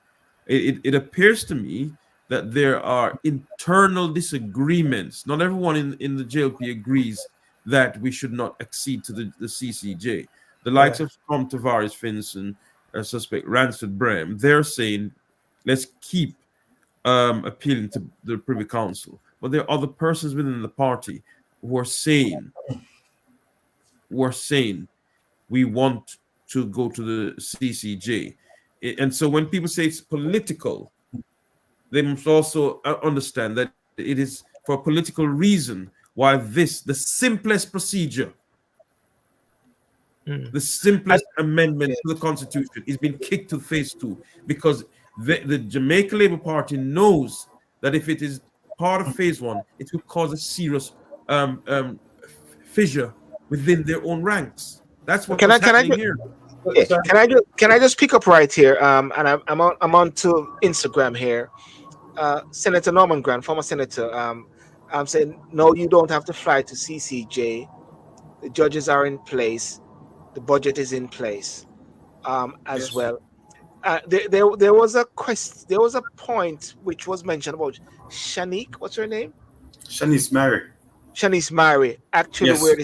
It appears to me that there are internal disagreements. Not everyone in the JLP agrees that we should not accede to the CCJ. The likes of Tom Tavares, Finson, suspect Ransford Braham, they're saying, let's keep appealing to the Privy Council. But there are other persons within the party who are saying we want to go to the CCJ. And so when people say it's political, they must also understand that it is for a political reason why the simplest procedure, the simplest amendment to the Constitution is being kicked to phase 2, because the Jamaica Labour Party knows that if it is part of phase 1, it will cause a serious fissure within their own ranks. That's what happening here. Can I just pick up right here? And I'm on to Instagram here. Senator Norman Grant, former senator, I'm saying, no, you don't have to fly to CCJ. The judges are in place. The budget is in place as well. There was a point which was mentioned about Shanique. What's her name? Shanice Mary. Actually, yes, where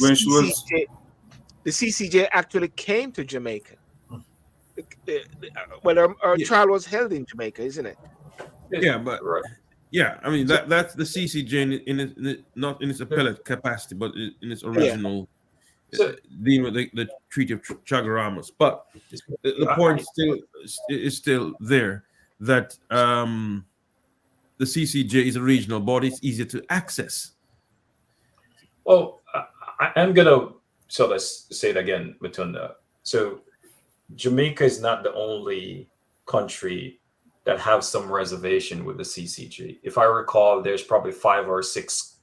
the CCJ actually came to Jamaica. Well, our trial was held in Jamaica, isn't it? Yeah, but I mean that's the CCJ in not in its appellate capacity, but in its original dealing with the Treaty of Chaguaramas. But the point is still there that the CCJ is a regional body; it's easier to access. Well, I'm gonna sort of say it again, Matunda. So Jamaica is not the only country that have some reservation with the CCJ. If I recall, there's probably 5 or 6,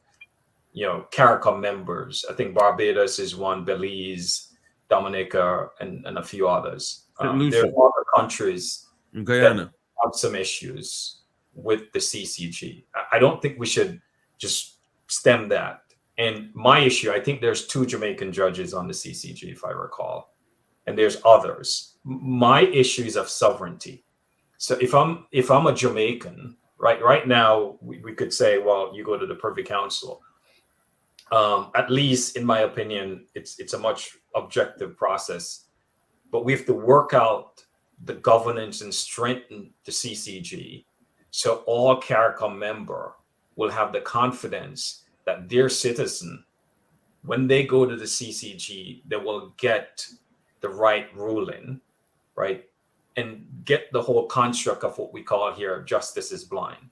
CARICOM members. I think Barbados is one, Belize, Dominica, and a few others. There are other countries Guyana that have some issues with the CCJ. I don't think we should just stem that. And my issue, I think there's 2 Jamaican judges on the CCJ, if I recall, and there's others. My issue is of sovereignty. So if I'm a Jamaican, right now we could say, well, you go to the Privy Council. At least in my opinion, it's a much objective process, but we have to work out the governance and strengthen the CCJ, so all CARICOM member will have the confidence that their citizen when they go to the CCG, they will get the right ruling, right? And get the whole construct of what we call here justice is blind.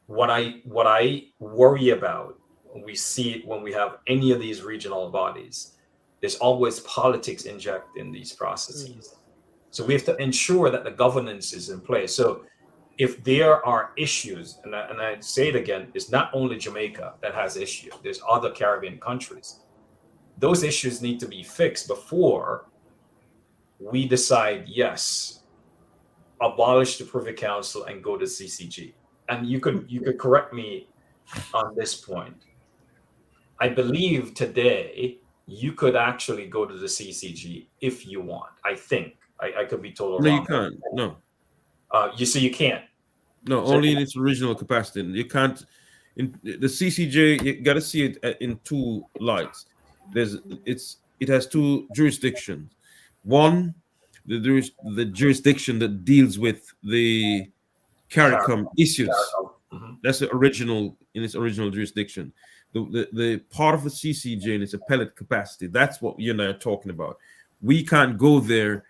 What I worry about when we see it, when we have any of these regional bodies, there's always politics injected in these processes. So we have to ensure that the governance is in place. So if there are issues, and I say it again, it's not only Jamaica that has issues, there's other Caribbean countries. Those issues need to be fixed before we decide, yes, abolish the Privy Council and go to CCG. And you could correct me on this point. I believe today you could actually go to the CCG if you want. I think I could be totally wrong. No, you can't. No. You can't. No, So, only in its original capacity. You can't. In the CCJ, you got to see it in two lights. It has two jurisdictions. One, the jurisdiction that deals with the CARICOM issues. Mm-hmm. That's the original in its original jurisdiction. The part of the CCJ in its appellate capacity. That's what you and I are talking about. We can't go there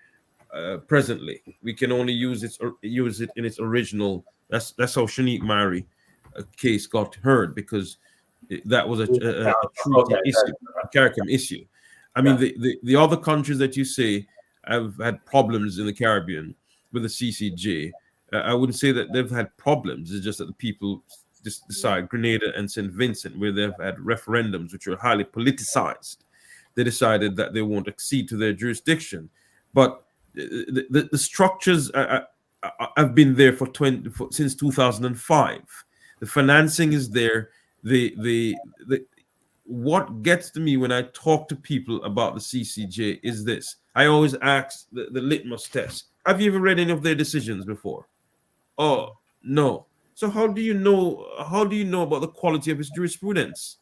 presently. We can only use it in its original. That's how Shanique Mary case got heard, because that was a treaty issue, a CARICOM issue. I mean, the other countries that you say have had problems in the Caribbean with the CCJ. I wouldn't say that they've had problems. It's just that the people just decide, Grenada and St. Vincent, where they've had referendums which are highly politicized, they decided that they won't accede to their jurisdiction. But the structures have been there since 2005. The financing is there. What gets to me when I talk to people about the CCJ is this. I always ask the litmus test. Have you ever read any of their decisions before? Oh, no. So how do you know about the quality of his jurisprudence?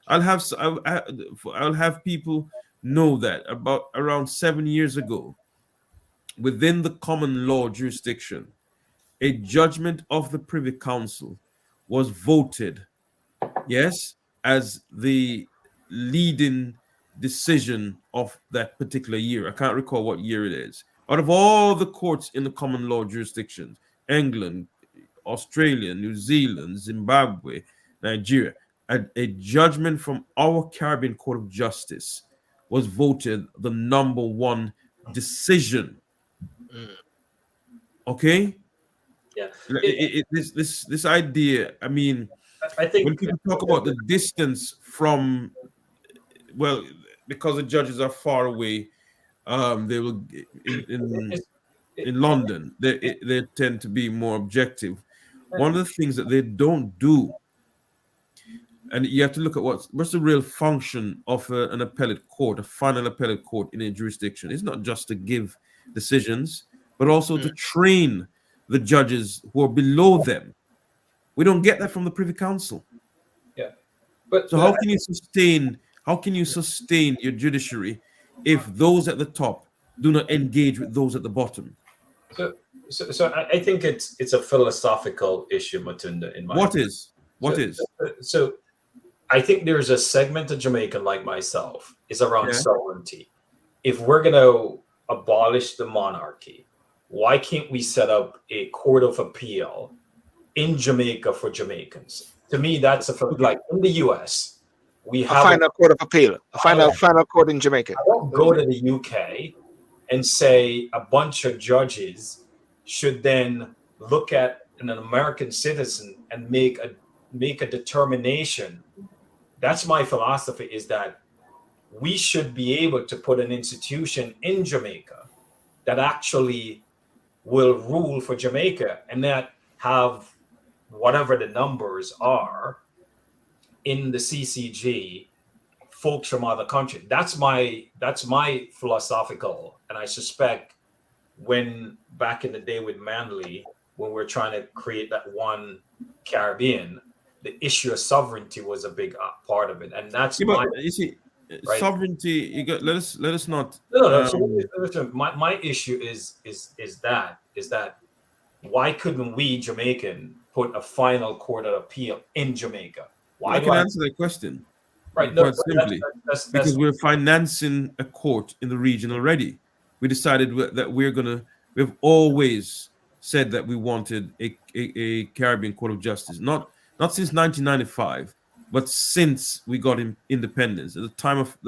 I'll have people know that around 7 years ago, within the common law jurisdiction, a judgment of the Privy Council was voted, yes, as the leading decision of that particular year. I can't recall what year it is. Out of all the courts in the common law jurisdictions, England, Australia, New Zealand, Zimbabwe, Nigeria, a judgment from our Caribbean Court of Justice was voted the number one decision. Okay? Yeah. This idea, I mean, I think when people talk about the distance from, well, because the judges are far away, they will in London, they tend to be more objective. One of the things that they don't do, and you have to look at what's the real function of an appellate court, a final appellate court in a jurisdiction. It's not just to give decisions, but also to train the judges who are below them. We don't get that from the Privy Council. Yeah, but so how can you sustain your judiciary if those at the top do not engage with those at the bottom? So I think it's a philosophical issue, Matunda. In my opinion. So I think there's a segment of Jamaican like myself is around sovereignty. If we're going to abolish the monarchy, why can't we set up a court of appeal in Jamaica for Jamaicans? To me, that's like in the US, we have a final court of appeal, a final court in Jamaica. I don't go to the UK and say a bunch of judges should then look at an American citizen and make a determination. That's my philosophy, is that we should be able to put an institution in Jamaica that actually will rule for Jamaica and that have whatever the numbers are in the CCG, folks from other countries. That's my philosophical, and I suspect when back in the day with Manley, when we're trying to create that one Caribbean, the issue of sovereignty was a big part of it, and that's sovereignty. You got let us not. No. So my issue is that why couldn't we Jamaican put a final court of appeal in Jamaica? Why I can answer that question. Right. Quite simply, because we're financing a court in the region already. We decided that we've always said that we wanted a Caribbean Court of Justice, not since 1995, but since we got independence at the time of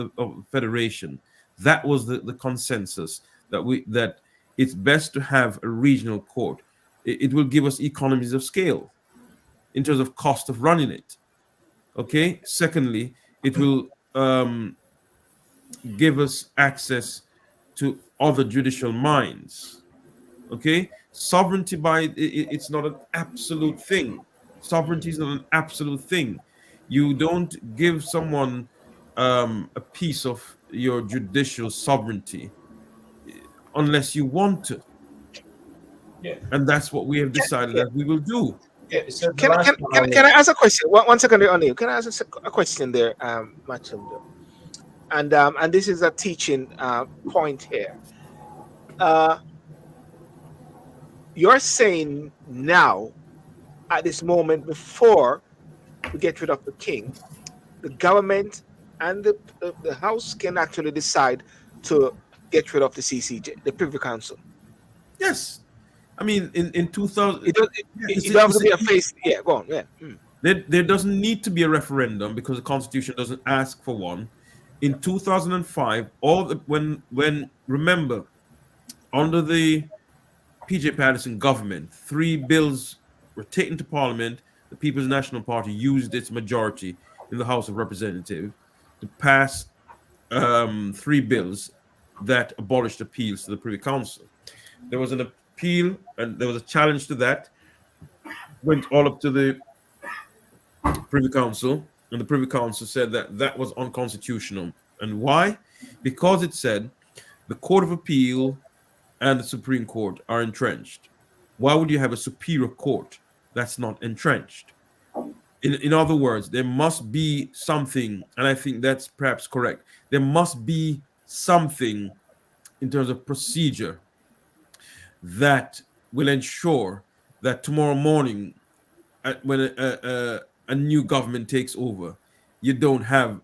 federation. That was the consensus that it's best to have a regional court. It will give us economies of scale in terms of cost of running it. Okay. Secondly, it will give us access to other judicial minds. Okay. Sovereignty it's not an absolute thing. Sovereignty is not an absolute thing. You don't give someone a piece of your judicial sovereignty unless you want to. Yeah. And that's what we have decided that we will do. Yeah. So Can I ask a question? One second there, O'Neill. Can I ask a question there, Matilda? And this is a teaching point here. You're saying now, at this moment, before we get rid of the king, the government and the House can actually decide to get rid of the CCJ, the Privy Council. Yes. I mean, in 2000, it doesn't have to be a face. Yeah, go on. Yeah. There doesn't need to be a referendum because the Constitution doesn't ask for one. In 2005, remember, under the PJ Patterson government, 3 bills were taken to Parliament. The People's National Party used its majority in the House of Representatives to pass 3 bills that abolished appeals to the Privy Council. There was an appeal and there was a challenge to that. Went all up to the Privy Council, and the Privy Council said that was unconstitutional. And why? Because it said the Court of Appeal and the Supreme Court are entrenched. Why would you have a superior court that's not entrenched? In other words, there must be something, and I think that's perhaps correct. There must be something in terms of procedure that will ensure that tomorrow morning, when a new government takes over, you don't have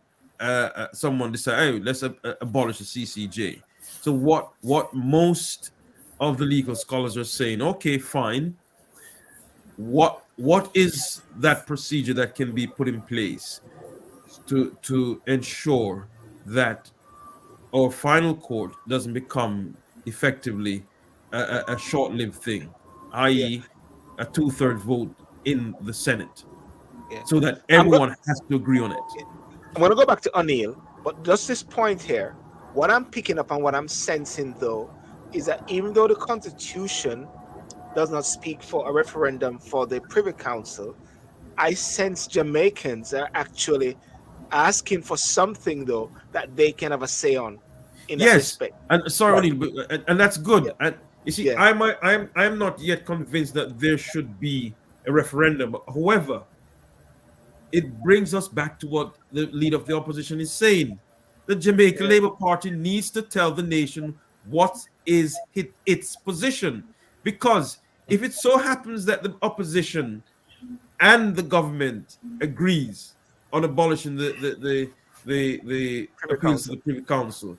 someone decide, hey, let's abolish the CCJ. So what most of the legal scholars are saying, okay, fine. What is that procedure that can be put in place to ensure that our final court doesn't become effectively a short-lived thing, i.e., a 2/3 vote in the Senate, so that everyone has to agree on it. I'm going to go back to O'Neill, but just this point here, what I'm picking up and what I'm sensing, though, is that even though the Constitution does not speak for a referendum for the Privy Council, I sense Jamaicans are actually asking for something, though, that they can have a say on. In that respect. And sorry, right. and that's good. Yeah. And you see, I'm not yet convinced that there should be a referendum. However, it brings us back to what the leader of the opposition is saying. The Jamaica Labour Party needs to tell the nation what is its position, because if it so happens that the opposition and the government agrees on abolishing the appeals to the Privy Council,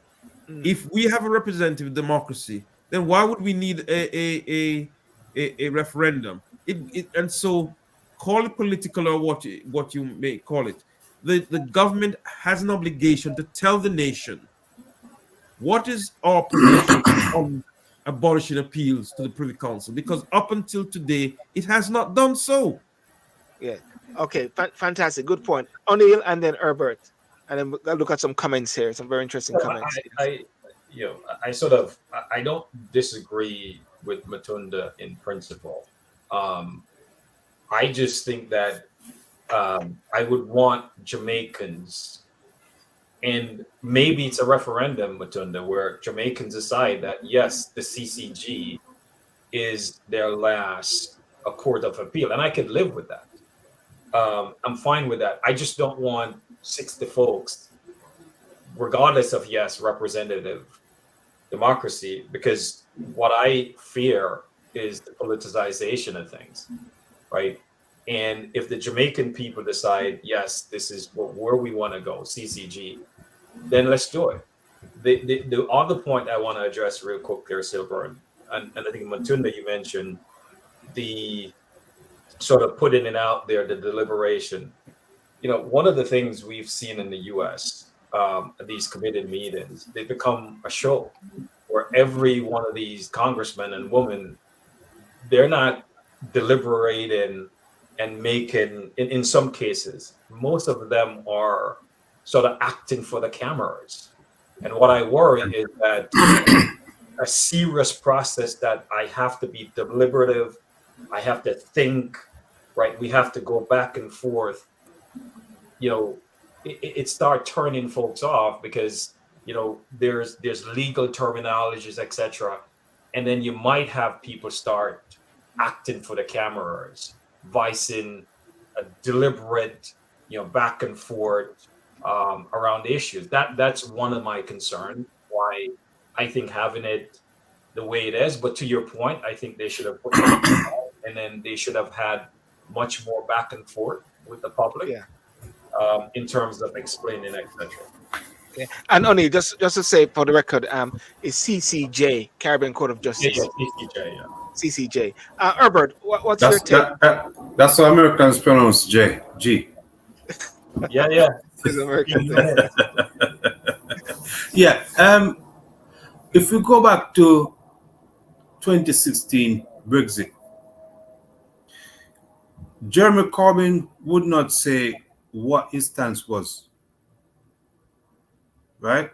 if we have a representative democracy, then why would we need a referendum? And so, call it political or what you may call it, the government has an obligation to tell the nation what is our position on abolishing appeals to the Privy Council, because up until today it has not done so. Yeah. Okay. Fantastic. Good point. O'Neill and then Herbert. And then we'll look at some comments here, some very interesting comments. I don't disagree with Matunda in principle. I just think that I would want Jamaicans, and maybe it's a referendum, Matunda, where Jamaicans decide that yes, the CCG is their last court of appeal, and I could live with that. I'm fine with that. I just don't want 60 folks, regardless of representative democracy, because what I fear is the politicization of things, right? And if the Jamaican people decide, yes, this is where we want to go, CCG, then let's do it. The other point I want to address real quick there, Silver, and I think Matunda, you mentioned the sort of putting it out there, the deliberation. You know, one of the things we've seen in the U.S., these committed meetings, they become a show where every one of these congressmen and women, they're not deliberating and making, in some cases, most of them are sort of acting for the cameras. And what I worry is that a serious process that I have to be deliberative, I have to think, right? We have to go back and forth. You know, it start turning folks off because, you know, there's legal terminologies, etc. And then you might have people start acting for the cameras, voicing a deliberate, you know, back and forth around the issues. That's one of my concerns. Why I think having it the way it is. But to your point, I think they should have put it and then they should have had much more back and forth with the public. Yeah. In terms of explaining, etc. Okay. And only just to say for the record, is CCJ, Caribbean Court of Justice. Yeah, CCJ, yeah. CCJ. Herbert, what's your take? That's how Americans pronounce J. G. Yeah. Yeah. If we go back to 2016 Brexit, Jeremy Corbyn would not say what his stance was, right?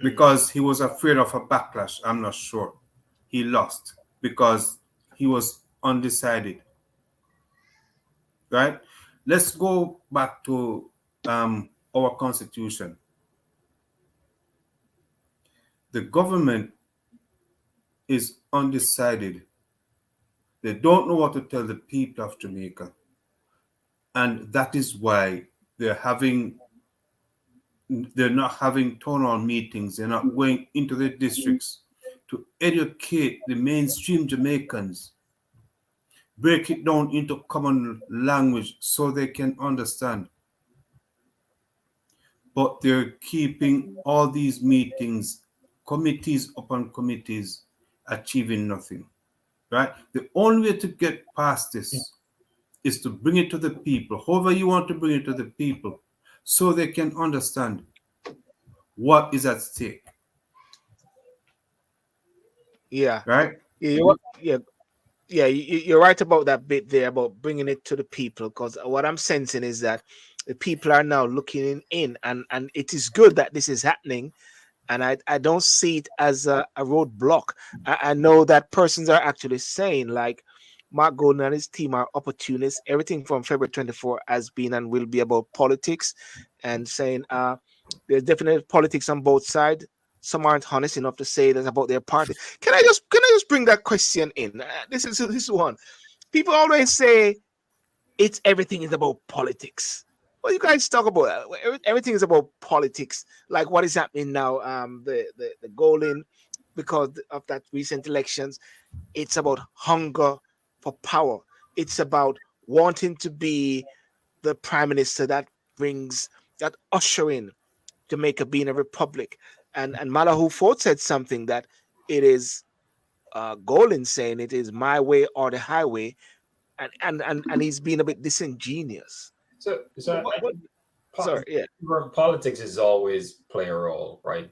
Because he was afraid of a backlash. I'm not sure. He lost because he was undecided, right? Let's go back to our constitution. The government is undecided. They don't know what to tell the people of Jamaica. And that is why they're not having town hall meetings. They're not going into the districts to educate the mainstream Jamaicans, break it down into common language so they can understand. But they're keeping all these meetings, committees upon committees, achieving nothing, right? The only way to get past this is to bring it to the people, however you want to bring it to the people, so they can understand what is at stake. Yeah. Right? You're right about that bit there about bringing it to the people, because what I'm sensing is that the people are now looking in and it is good that this is happening. And I don't see it as a roadblock. I know that persons are actually saying, like, Mark Golden and his team are opportunists. Everything from February 24 has been and will be about politics, and saying there's definitely politics on both sides. Some aren't honest enough to say that about their party. Can I just bring that question in? This is one. People always say everything is about politics. Well, you guys talk about everything is about politics. Like what is happening now, the Golden, because of that recent elections, it's about hunger for power. It's about wanting to be the prime minister that usher in Jamaica being a republic. And Malahou Ford said something that it is Golden saying it is my way or the highway, and he's being a bit disingenuous. Politics is always play a role, right?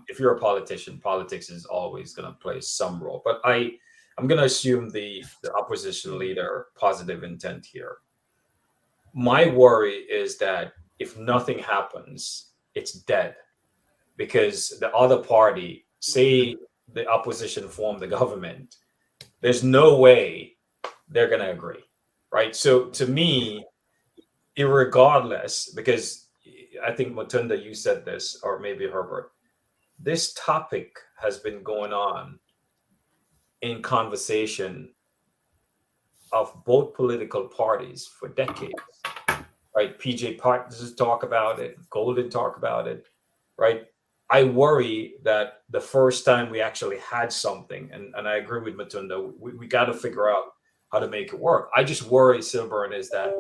If you're a politician, politics is always going to play some role. But I'm going to assume the opposition leader positive intent here. My worry is that if nothing happens, it's dead, because the other party, say the opposition form the government, there's no way they're going to agree, right? So to me, irregardless, because I think Matunda, you said this, or maybe Herbert, this topic has been going on in conversation of both political parties for decades, right? PJ Partners talk about it, Golden talk about it, right? I worry that the first time we actually had something, and I agree with Matunda, we got to figure out how to make it work. I just worry, Silburn, is that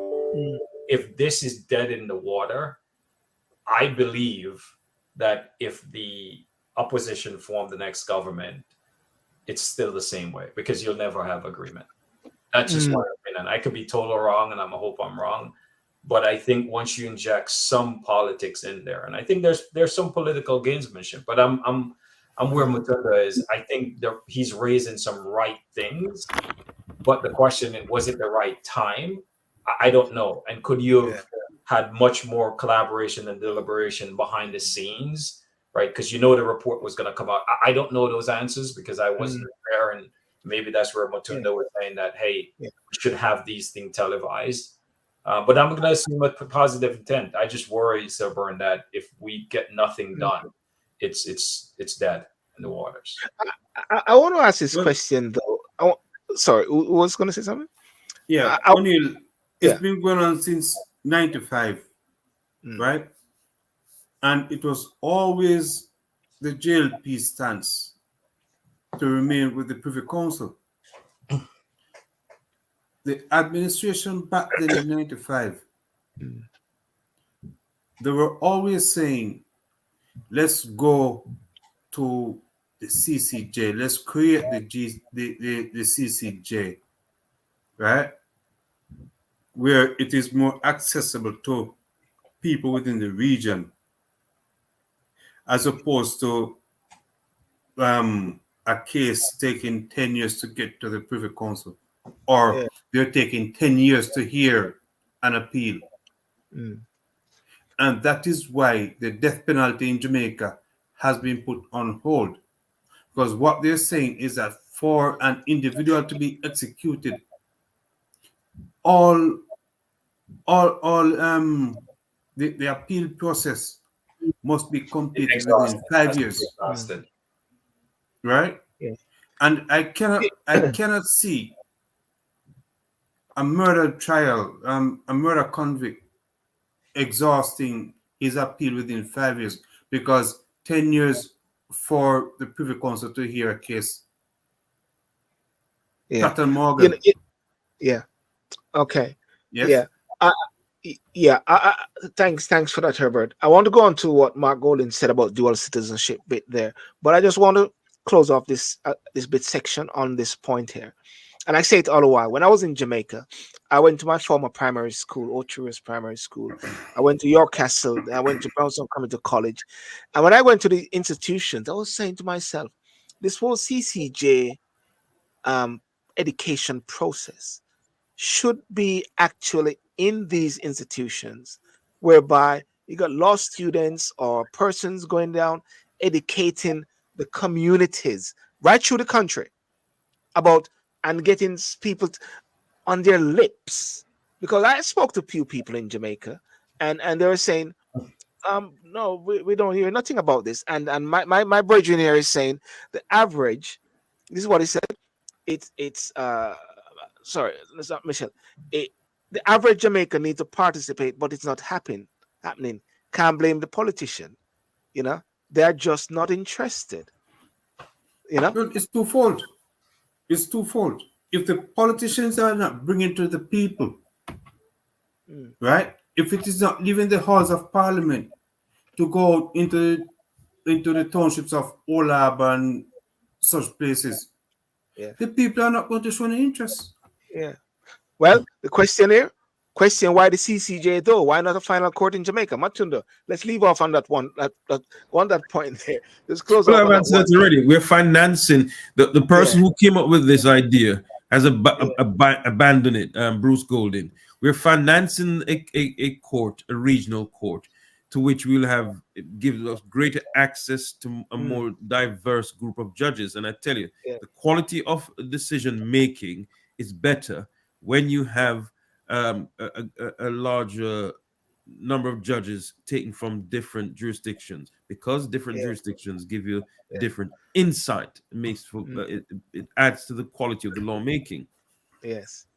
if this is dead in the water, I believe that if the opposition form the next government, it's still the same way, because you'll never have agreement. That's just my opinion. I could be totally wrong, and I hope I'm wrong. But I think once you inject some politics in there, and I think there's some political gamesmanship, but I'm where Mutunda is. I think he's raising some right things, but the question is, was it the right time? I don't know. And could you have had much more collaboration and deliberation behind the scenes, right? Because the report was going to come out. I don't know those answers because I wasn't there, and maybe that's where Mutunda was saying that, hey, we should have these things televised. But I'm going to assume a positive intent. I just worry, Silburn, that if we get nothing done, it's dead in the waters. I want to ask this question though. Sorry, who was going to say something? Yeah, O'Neill, it's been going on since 95, right? And it was always the JLP stance to remain with the Privy Council. The administration back then in 95, they were always saying, let's go to the CCJ, let's create the CCJ, right? Where it is more accessible to people within the region, as opposed to a case taking 10 years to get to the Privy Council, or they're taking 10 years to hear an appeal. And that is why the death penalty in Jamaica has been put on hold. Because what they're saying is that for an individual to be executed, the appeal process must be completed within 5 years. Right? And I cannot see a murder trial, a murder convict exhausting his appeal within 5 years, because 10 years for the Privy Council to hear a case. Captain Morgan. Okay. Yes. Thanks for that, Herbert. I want to go on to what Mark Golding said about dual citizenship bit there, but I just want to close off this bit section on this point here. And I say it all the while. When I was in Jamaica, I went to my former primary school, Ochuris Primary School. I went to York Castle. I went to Brownstone Community College. And when I went to the institutions, I was saying to myself, this whole CCJ education process should be actually in these institutions, whereby you got law students or persons going down educating the communities right through the country about and getting people on their lips. Because I spoke to a few people in Jamaica, and they were saying, no, we don't hear nothing about this. And my brethren here is saying the average, this is what he said, it's sorry, that's not Michelle. The average Jamaican needs to participate, but it's not happening. Can't blame the politician. They're just not interested. It's twofold. It's twofold. If the politicians are not bringing to the people, right? If it is not leaving the halls of parliament to go into the townships of Olab and such places, the people are not going to show any interest. Well, the question why the CCJ though? Why not a final court in Jamaica? Matunda, let's leave off on that one. That point there. Let's close. Well, I've answered that already. We're financing the person who came up with this idea has abandoned it. Bruce Golding. We're financing a court, a regional court, to which we'll give us greater access to a more diverse group of judges. And I tell you, the quality of decision making is better when you have a larger number of judges taken from different jurisdictions, because different jurisdictions give you different insight. It adds to the quality of the lawmaking. Yes.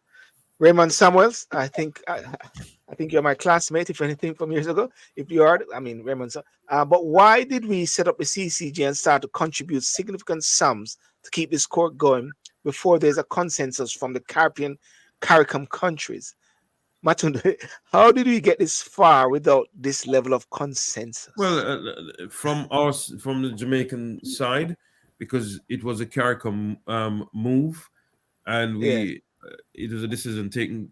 Raymond Samuels, I think you're my classmate, if anything, from years ago. If you are, Raymond. But why did we set up the CCJ and start to contribute significant sums to keep this court going before there's a consensus from the CARICOM countries. Matunde, how did we get this far without this level of consensus? Well, from the Jamaican side, because it was a CARICOM move, and it was a decision taken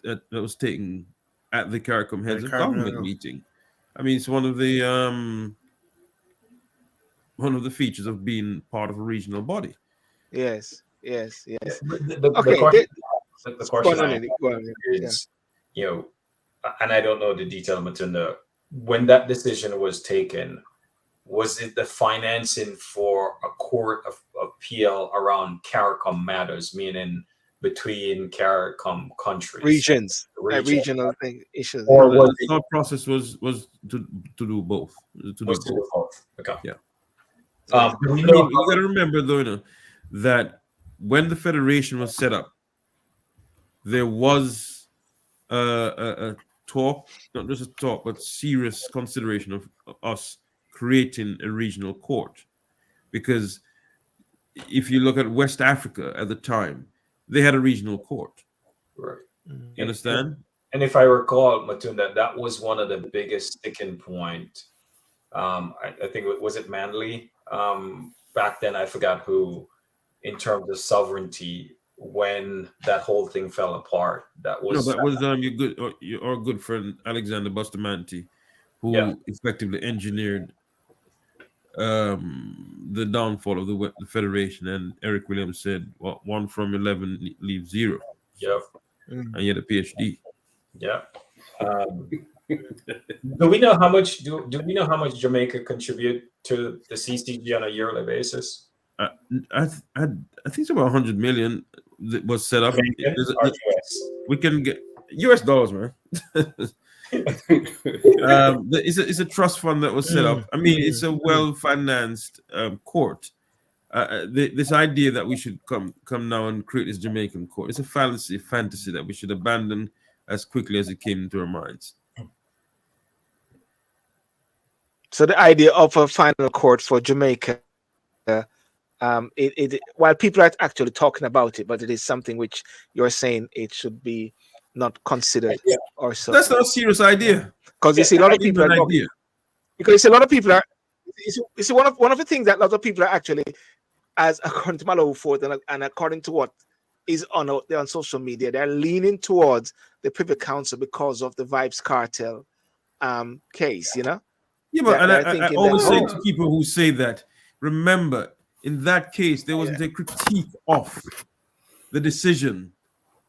that was taken at the CARICOM heads of government meeting. I mean, it's one of the features of being part of a regional body. Yes. The question is, and I don't know the detail, Matunda, when that decision was taken, was it the financing for a court of appeal around CARICOM matters, meaning between CARICOM countries, regional issues, or was the thought process was to do both? Okay. Yeah. You got to remember, though, that when the federation was set up, there was a talk, not just a talk, but serious consideration of us creating a regional court. Because if you look at West Africa at the time, they had a regional court. Right. You understand? And if I recall, Matunda, that was one of the biggest sticking point. I think was it Manley? Back then, I forgot who, in terms of sovereignty, when that whole thing fell apart. That was your good friend Alexander Bustamante, who effectively engineered the downfall of the Federation. And Eric Williams said, "Well, 1 from 11 leaves 0." Yep. And he had a PhD. Yeah. Do we know how much? Do we know how much Jamaica contribute to the CCG on a yearly basis? I think it's about 100 million that was set up. We can get US dollars, man. It's a trust fund that was set up. I mean, it's a well-financed court. This idea that we should come now and create this Jamaican court, it's a fantasy that we should abandon as quickly as it came into our minds. So the idea of a final court for Jamaica, while people are actually talking about it, but it is something which you're saying it should be not considered or so. That's not a serious idea. Because you see a lot of people are talking, because you see a lot of people are, you see one of the things that a lot of people are actually, as according to Malo Ford and according to what is on social media, they're leaning towards the Privy Council because of the Vibes Cartel case, Yeah, but I always say to people who say that, remember, in that case, there wasn't a critique of the decision.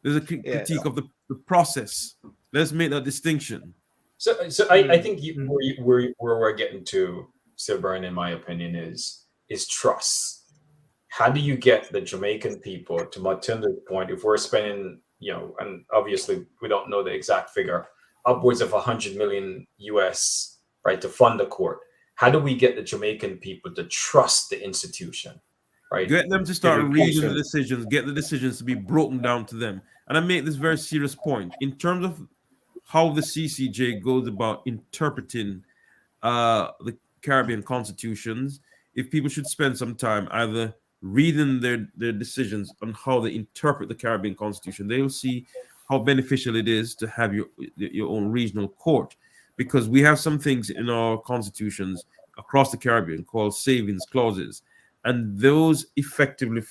There's a critique of the process. Let's make that distinction. So I think where we're getting to, Silburn, in my opinion, is trust. How do you get the Jamaican people, to Matunda's point, if we're spending, and obviously we don't know the exact figure, upwards of 100 million US, right, to fund the court? How do we get the Jamaican people to trust the institution, right? Get them to start reading the decisions, get the decisions to be broken down to them. And I make this very serious point. In terms of how the CCJ goes about interpreting the Caribbean constitutions, if people should spend some time either reading their decisions on how they interpret the Caribbean constitution, they will see how beneficial it is to have your own regional court. Because we have some things in our constitutions across the Caribbean called savings clauses, and those effectively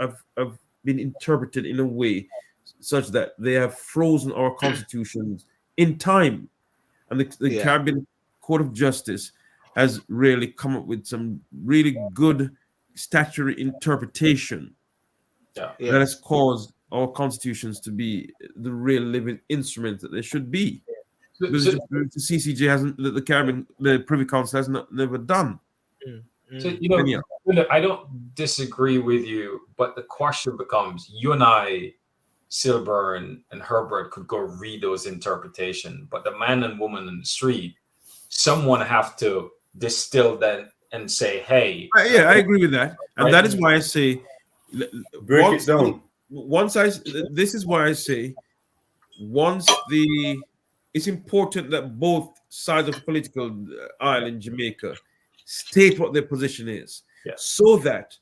have been interpreted in a way such that they have frozen our constitutions in time. And the Caribbean Court of Justice has really come up with some really good statutory interpretation that has caused our constitutions to be the real living instrument that they should be. The CCJ hasn't, the Privy Council has never done. So, I don't disagree with you, but the question becomes, you and I, Silburn and Herbert, could go read those interpretations, but the man and woman in the street, someone have to distill that and say, hey. I agree with that. And that is why I say, break it down. This is why I say, it's important that both sides of the political aisle in Jamaica state what their position is, so that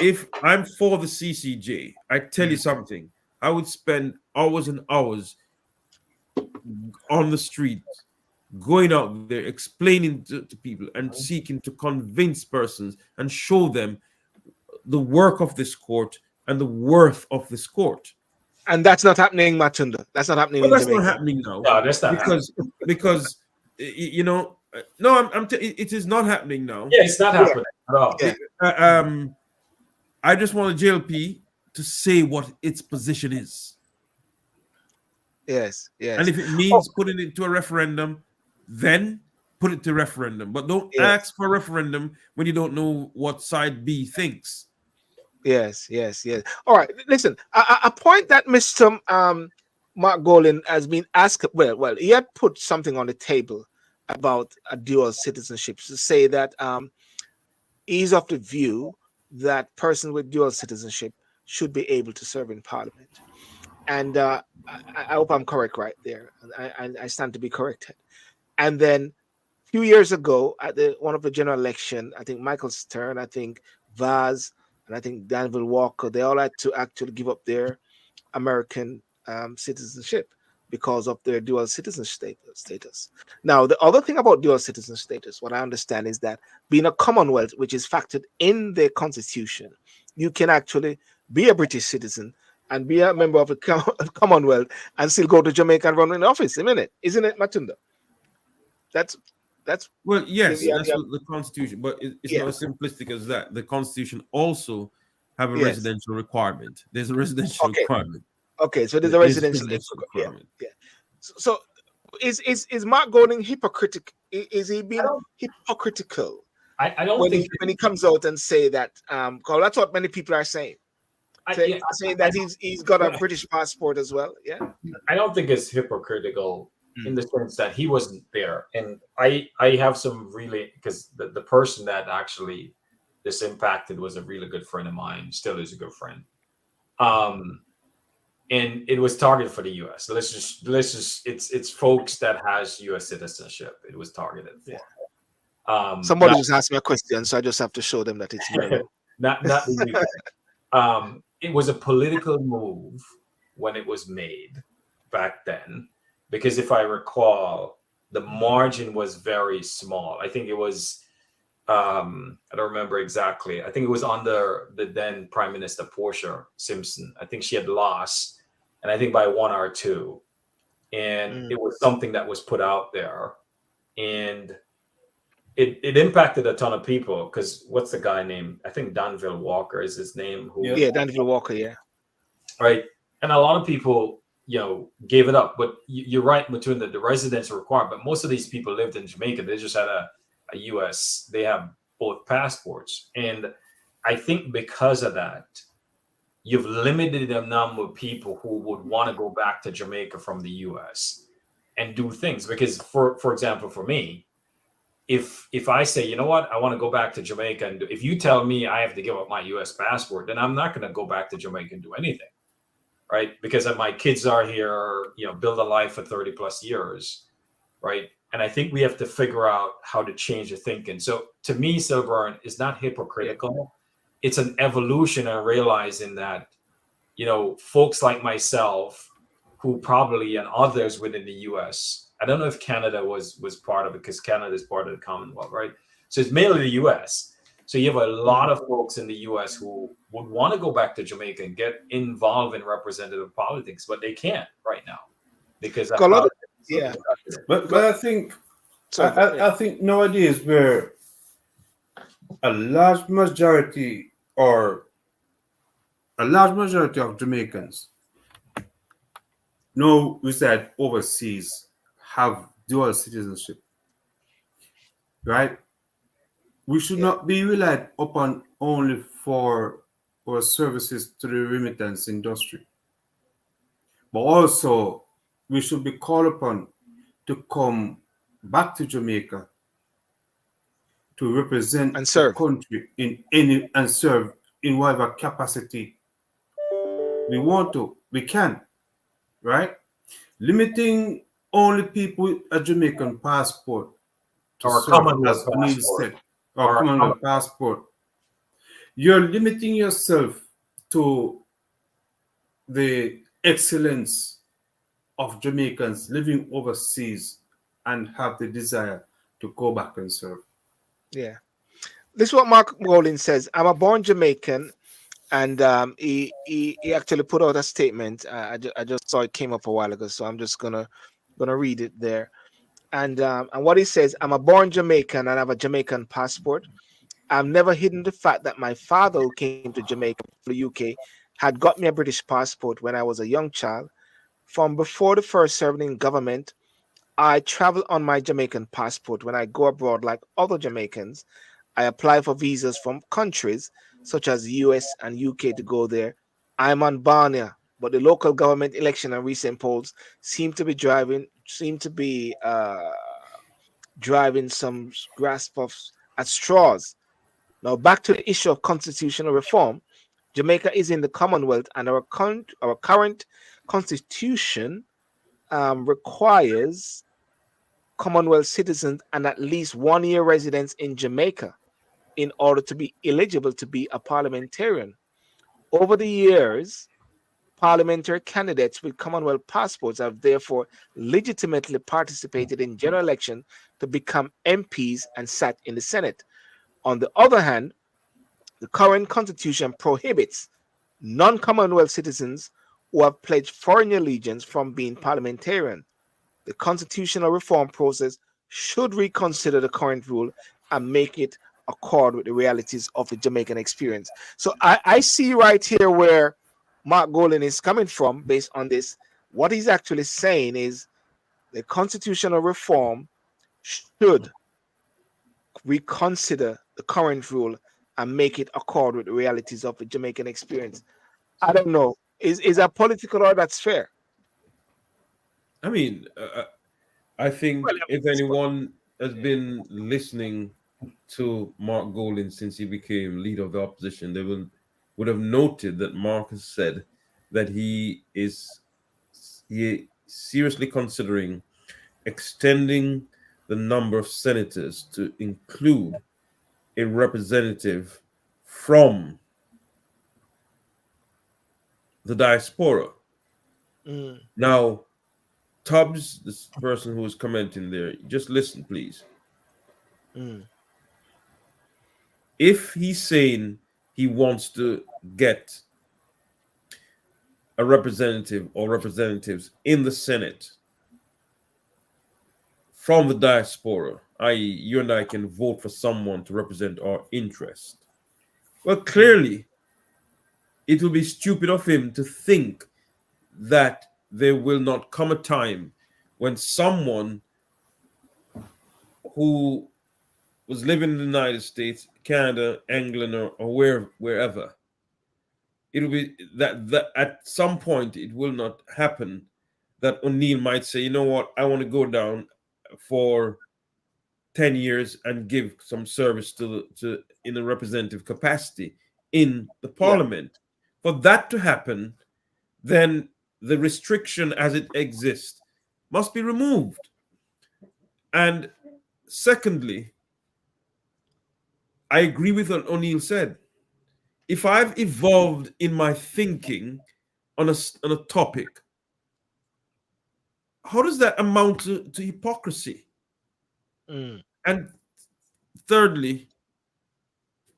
if I'm for the CCJ, I tell you something. I would spend hours and hours on the street, going out there, explaining to people and seeking to convince persons and show them the work of this court and the worth of this court. And that's not happening, Matunda. That's not happening in that's Jamaica. Not happening now. No, that's not because you know, no, it is not happening now. Yeah, it's not happening at all. Yeah. I just want the JLP to say what its position is. Yes. And if it means putting it to a referendum, then put it to referendum. But don't ask for a referendum when you don't know what side B thinks. Yes. All right. Listen, a point that Mr. Mark Golding has been asked. Well, he had put something on the table about a dual citizenship to say that he's of the view that person with dual citizenship should be able to serve in Parliament. And I hope I'm correct right there. I stand to be corrected. And then a few years ago, at one of the general election, I think Michael Stern, I think Vaz, and I think Danville Walker, they all had to actually give up their American citizenship because of their dual citizenship status. Now, the other thing about dual citizen status, what I understand is that being a Commonwealth, which is factored in the Constitution, you can actually be a British citizen and be a member of a Commonwealth and still go to Jamaica and run in office, isn't it, Matunda? That's well, yes, that's what the Constitution, but it's not as simplistic as that. The Constitution also have a residential requirement. There's a residential requirement. Okay, so there's a residential requirement. Yeah. So is Mark Golding hypocritical? Is he being hypocritical? I don't think when he comes out and say that. Because that's what many people are saying. Saying that he's got a British passport as well. Yeah. I don't think it's hypocritical in the sense that he wasn't there, and I have some really, because the person that actually this impacted was a really good friend of mine, still is a good friend. And it was targeted for the U.S. Let's just it's folks that has U.S. citizenship. It was targeted for. Somebody just asked me a question, so I just have to show them that it's not the US. It was a political move when it was made back then, because if I recall, the margin was very small. I think it was. I don't remember exactly. I think it was under the then Prime Minister Portia Simpson. I think she had lost, and I think by 1 or 2. And it was something that was put out there, and it impacted a ton of people. Because what's the guy named? I think Danville Walker is his name. Danville Walker. Yeah. Right, and a lot of people, gave it up. But you're right between the residential requirement. But most of these people lived in Jamaica. They just had a US, they have both passports. And I think because of that, you've limited the number of people who would want to go back to Jamaica from the US and do things. Because for example, for me, if I say, you know what, I want to go back to Jamaica, and if you tell me I have to give up my US passport, then I'm not going to go back to Jamaica and do anything. Right? Because my kids are here, build a life for 30 plus years. Right? And I think we have to figure out how to change the thinking. So to me, Silburn is not hypocritical. It's an evolution of realizing that, folks like myself, who probably and others within the US, I don't know if Canada was part of it, because Canada is part of the Commonwealth, right? So it's mainly the US. So you have a lot of folks in the US who would want to go back to Jamaica and get involved in representative politics, but they can't right now because But I think I think nowadays where a large majority of Jamaicans reside overseas, have dual citizenship, right? We should not be relied upon only for our services to the remittance industry, but also we should be called upon to come back to Jamaica to represent and serve the country and serve in whatever capacity we want to, we can, right? Limiting only people with a Jamaican passport to or serve as Commonwealth passport. you're limiting yourself to the excellence of Jamaicans living overseas and have the desire to go back and serve. Yeah. This is what Mark Rowling says. I'm a born Jamaican, and he actually put out a statement. I just saw it came up a while ago, so I'm just gonna read it there. And what he says, I'm a born Jamaican and I have a Jamaican passport. I've never hidden the fact that my father, who came to Jamaica from the UK, had got me a British passport when I was a young child. From before the first serving in government, I travel on my Jamaican passport. When I go abroad, like other Jamaicans, I apply for visas from countries such as US and UK to go there. I'm on Barnia, but the local government election and recent polls seem to be driving some grasp of at straws. Now back to the issue of constitutional reform. Jamaica is in the Commonwealth, and our current constitution requires Commonwealth citizens and at least 1 year residence in Jamaica in order to be eligible to be a parliamentarian. Over the years, parliamentary candidates with Commonwealth passports have therefore legitimately participated in general election to become MPs and sat in the Senate. On the other hand, the current constitution prohibits non-Commonwealth citizens who have pledged foreign allegiance from being parliamentarian. The constitutional reform process should reconsider the current rule and make it accord with the realities of the Jamaican experience. So I see right here where Mark Golan is coming from based on this. What he's actually saying is the constitutional reform should reconsider the current rule and make it accord with the realities of the Jamaican experience. I don't know. Is that political or that's fair? I mean, I think if anyone has been listening to Mark Golding since he became leader of the opposition, they would have noted that Mark has said that he is seriously considering extending the number of senators to include a representative from the diaspora. Now, Tubbs, this person who is commenting there, just listen, please. If he's saying he wants to get a representative or representatives in the Senate from the diaspora, i.e., you and I can vote for someone to represent our interest. Well, clearly, it will be stupid of him to think that there will not come a time when someone who was living in the United States, Canada, England, or wherever, it will be that at some point it will not happen that O'Neill might say, you know what, I want to go down for 10 years and give some service to in a representative capacity in the parliament. Yeah. For that to happen, then the restriction as it exists must be removed. And secondly, I agree with what O'Neill said. If I've evolved in my thinking on a topic, how does that amount to hypocrisy? And thirdly,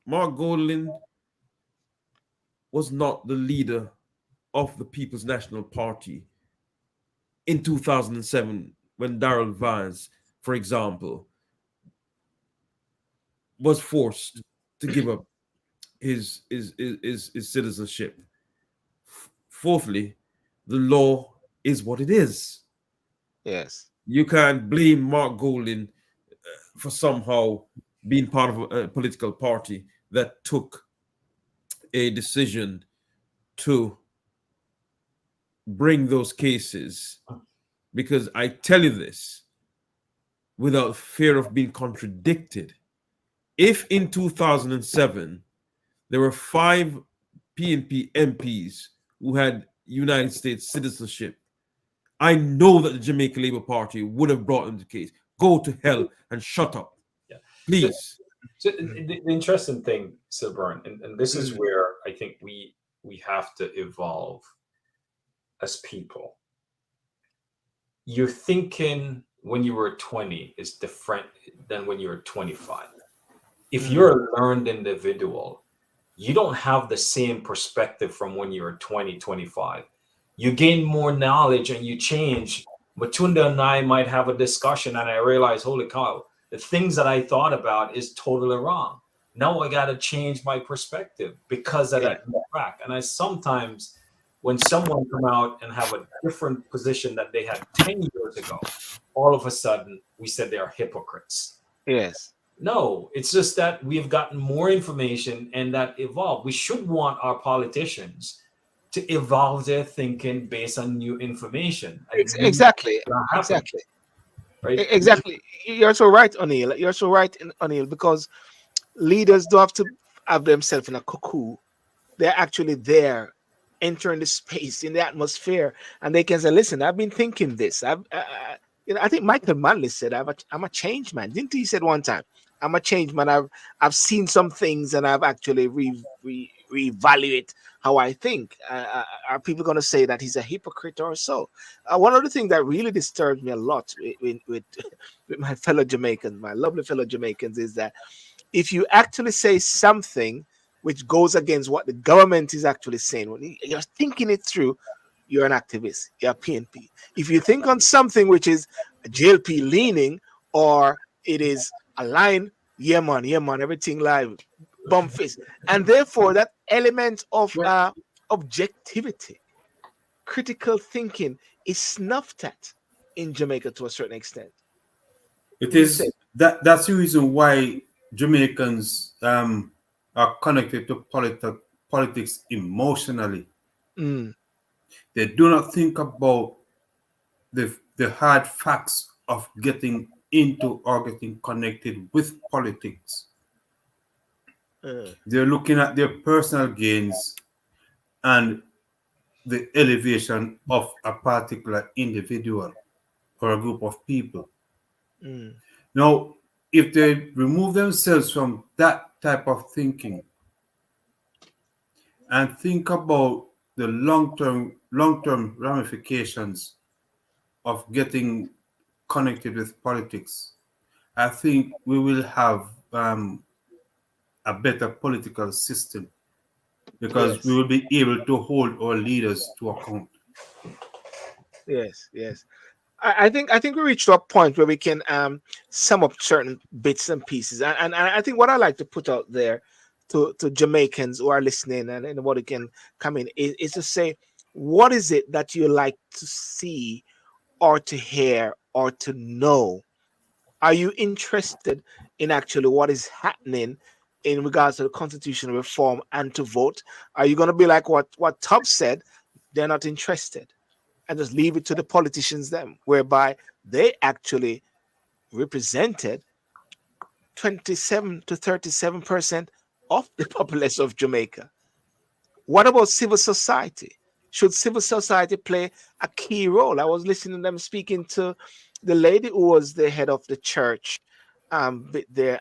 Mark Golding was not the leader of the People's National Party in 2007 when Darrell Vines, for example, was forced to give up his citizenship. Fourthly, the law is what it is. Yes. You can't blame Mark Golding for somehow being part of a political party that took a decision to bring those cases, because I tell you this without fear of being contradicted. If in 2007 there were 5 PNP MPs who had United States citizenship, I know that the Jamaica Labour Party would have brought them to case. Go to hell and shut up. Yeah. Please. So the interesting thing, Silburn, and this is where I think we have to evolve as people. Your thinking when you were 20 is different than when you were 25. If you're a learned individual, you don't have the same perspective from when you were 20, 25. You gain more knowledge and you change. Matunda and I might have a discussion and I realize, holy cow, the things that I thought about is totally wrong. Now I got to change my perspective because of that crack. And I sometimes, when someone come out and have a different position that they had 10 years ago, all of a sudden we said they are hypocrites. Yes. No, it's just that we have gotten more information and that evolved. We should want our politicians to evolve their thinking based on new information. Exactly. Right? Exactly. You're so right, O'Neill. You're so right, O'Neill, because leaders don't have to have themselves in a cuckoo. They're actually there, entering the space in the atmosphere, and they can say, "Listen, I've been thinking this. I think Michael Manley said, I'm a change man." Didn't he said one time, "I'm a change man. I've seen some things, and I've actually reevaluate how I think." Are people going to say that he's a hypocrite or so? One of the things that really disturbs me a lot with my fellow Jamaicans, my lovely fellow Jamaicans, is that if you actually say something which goes against what the government is actually saying, when you're thinking it through, you're an activist, you're a PNP. If you think on something which is a JLP leaning, or it is a line, yeah man, everything live, bum fist. And therefore that element of objectivity, critical thinking is snuffed at in Jamaica to a certain extent. It is that's the reason why Jamaicans are connected to politics emotionally. They do not think about the hard facts of getting into or getting connected with politics. They're looking at their personal gains and the elevation of a particular individual or a group of people. Now, if they remove themselves from that type of thinking and think about the long-term ramifications of getting connected with politics, I think we will have a better political system, because we will be able to hold our leaders to account. Yes. I think we reached a point where we can sum up certain bits and pieces, and I think what I like to put out there to Jamaicans who are listening and what can come in is to say, what is it that you like to see or to hear or to know? Are you interested in actually what is happening in regards to the constitutional reform and to vote? Are you going to be like what Tubbs said? They're not interested, and just leave it to the politicians them, whereby they actually represented 27 to 37% of the population of Jamaica. What about civil society? Should civil society play a key role? I was listening to them speaking to the lady who was the head of the church there,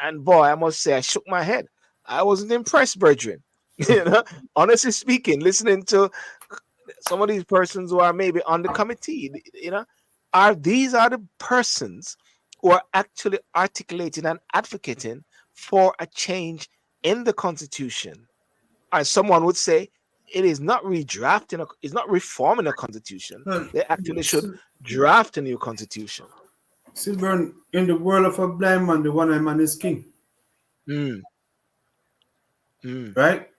and boy, I must say, I shook my head. I wasn't impressed, brethren. Honestly speaking, listening to some of these persons who are maybe on the committee, these are the persons who are actually articulating and advocating for a change in the constitution. As someone would say, it is not redrafting, it's not reforming a constitution. They actually should draft a new constitution. Silver, in the world of a blind man, the one-eyed man is king. Right?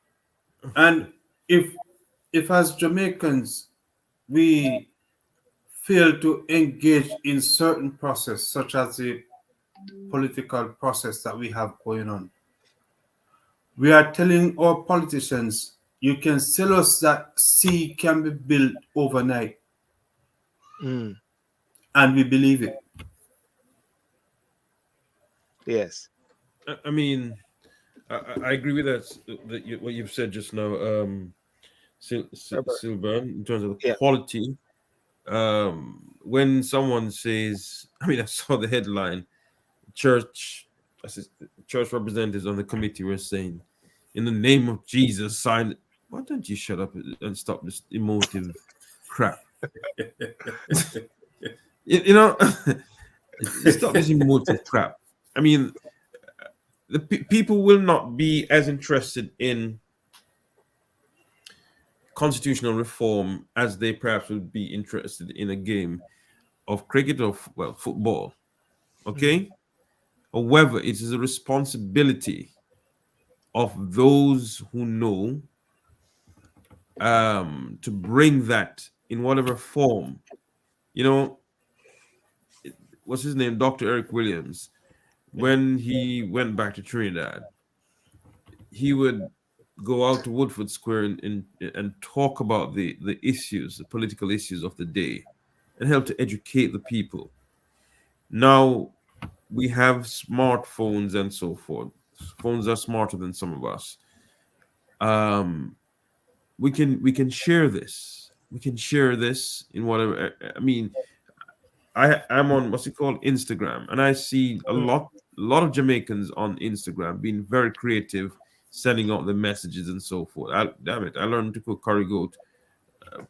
And if as Jamaicans we fail to engage in certain process, such as the political process that we have going on, we are telling our politicians, you can sell us that sea can be built overnight. And we believe it. Yes. I mean, I agree with that. What you've said just now, Silburn, in terms of the quality. When someone says, I mean, I saw the headline, church church representatives on the committee were saying, in the name of Jesus, sign. Why don't you shut up and stop this emotive crap? you know, stop this emotive crap. I mean, the people will not be as interested in constitutional reform as they perhaps would be interested in a game of cricket or football. Okay. However, it is a responsibility of those who know to bring that in whatever form. You know, what's his name? Dr. Eric Williams. When he went back to Trinidad, he would go out to Woodford Square and talk about the issues, the political issues of the day, and help to educate the people. Now, we have smartphones and so forth. Phones are smarter than some of us. We can share this. We can share this in whatever. I mean, I'm on what's it called, Instagram, and I see a lot of Jamaicans on Instagram being very creative, sending out the messages and so forth. Damn it, I learned to cook curry goat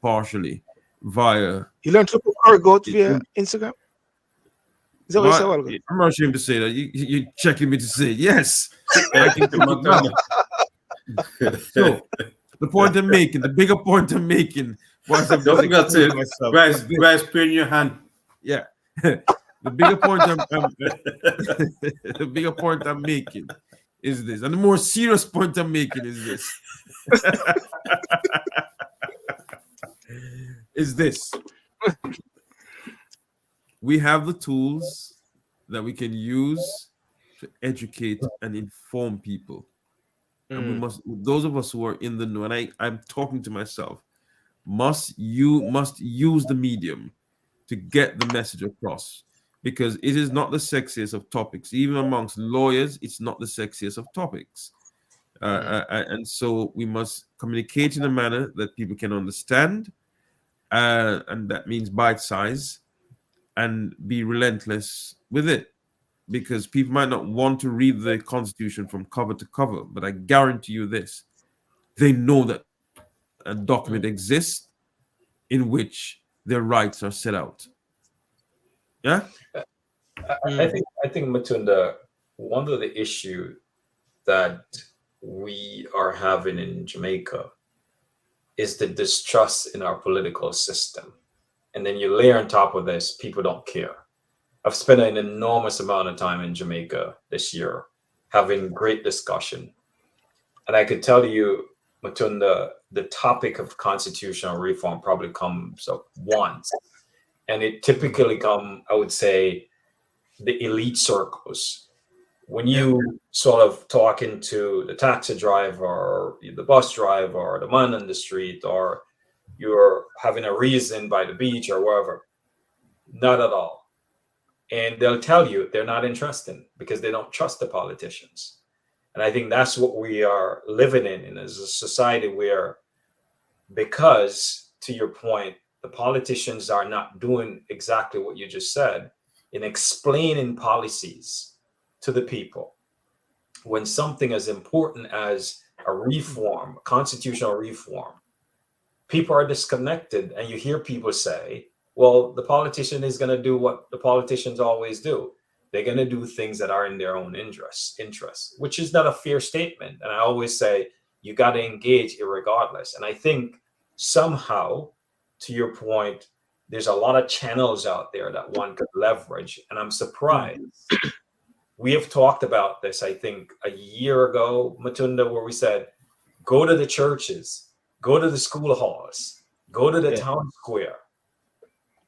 partially via. You learned to cook curry goat via Instagram? Is that what you said? I'm not ashamed to say that. You're checking me to say yes. I can cook it. So the point I'm making, the bigger point I'm making, was don't forget to rice in your hand. Yeah. The bigger point the bigger point I'm making is this, and the more serious point I'm making is this. Is this. We have the tools that we can use to educate and inform people. And we must, those of us who are in the know, and I'm talking to myself, must use the medium to get the message across, because it is not the sexiest of topics. Even amongst lawyers, it's not the sexiest of topics. And so we must communicate in a manner that people can understand, and that means bite size, and be relentless with it, because people might not want to read the Constitution from cover to cover, but I guarantee you this, they know that a document exists in which their rights are set out. Yeah? I think Matunda, one of the issues that we are having in Jamaica is the distrust in our political system. And then you layer on top of this, people don't care. I've spent an enormous amount of time in Jamaica this year having great discussion. And I could tell you, Matunda, the topic of constitutional reform probably comes up once. And it typically comes, I would say, the elite circles. When you sort of talking to the taxi driver or the bus driver or the man on the street, or you're having a reason by the beach or wherever, not at all. And they'll tell you they're not interested because they don't trust the politicians. And I think that's what we are living in as a society where, because to your point, the politicians are not doing exactly what you just said in explaining policies to the people. When something as important as a reform, constitutional reform, people are disconnected, and you hear people say, well, the politician is going to do what the politicians always do. They're going to do things that are in their own interest, which is not a fair statement. And I always say, you got to engage irregardless. And I think somehow, to your point, there's a lot of channels out there that one could leverage. And I'm surprised. We have talked about this, I think, a year ago, Matunda, where we said, go to the churches, go to the school halls, go to the town square,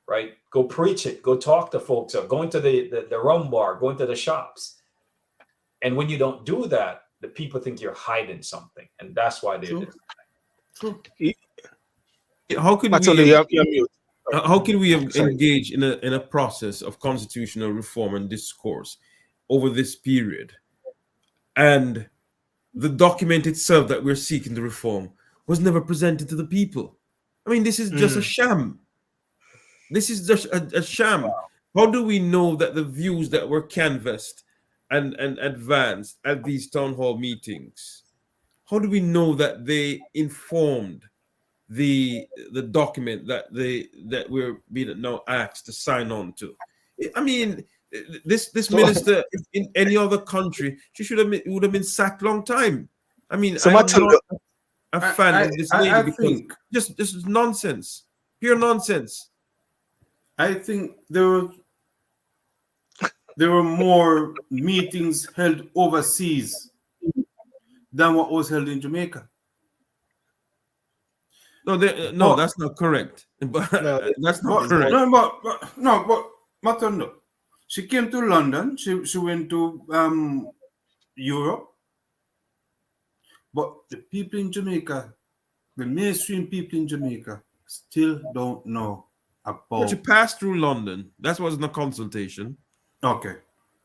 right? Go preach it, go talk to folks, or go into the rum bar, go into the shops. And when you don't do that, the people think you're hiding something. And that's why they're How can we engage in a process of constitutional reform and discourse over this period, and the document itself that we're seeking to reform was never presented to the people? I mean, this is just a sham. This is just a sham. How do we know that the views that were canvassed and advanced at these town hall meetings, how do we know that they informed the document that we're being now asked to sign on to? I mean, this minister in any other country, would have been sacked long time. I mean, So I'm not a fan of this lady I because think just this is nonsense, pure nonsense. I think there were more meetings held overseas than what was held in Jamaica. No, that's not correct. But that's not correct. But Matondo, she came to London. She went to Europe. But the people in Jamaica, the mainstream people in Jamaica, still don't know about. But she passed through London. That wasn't a consultation. Okay.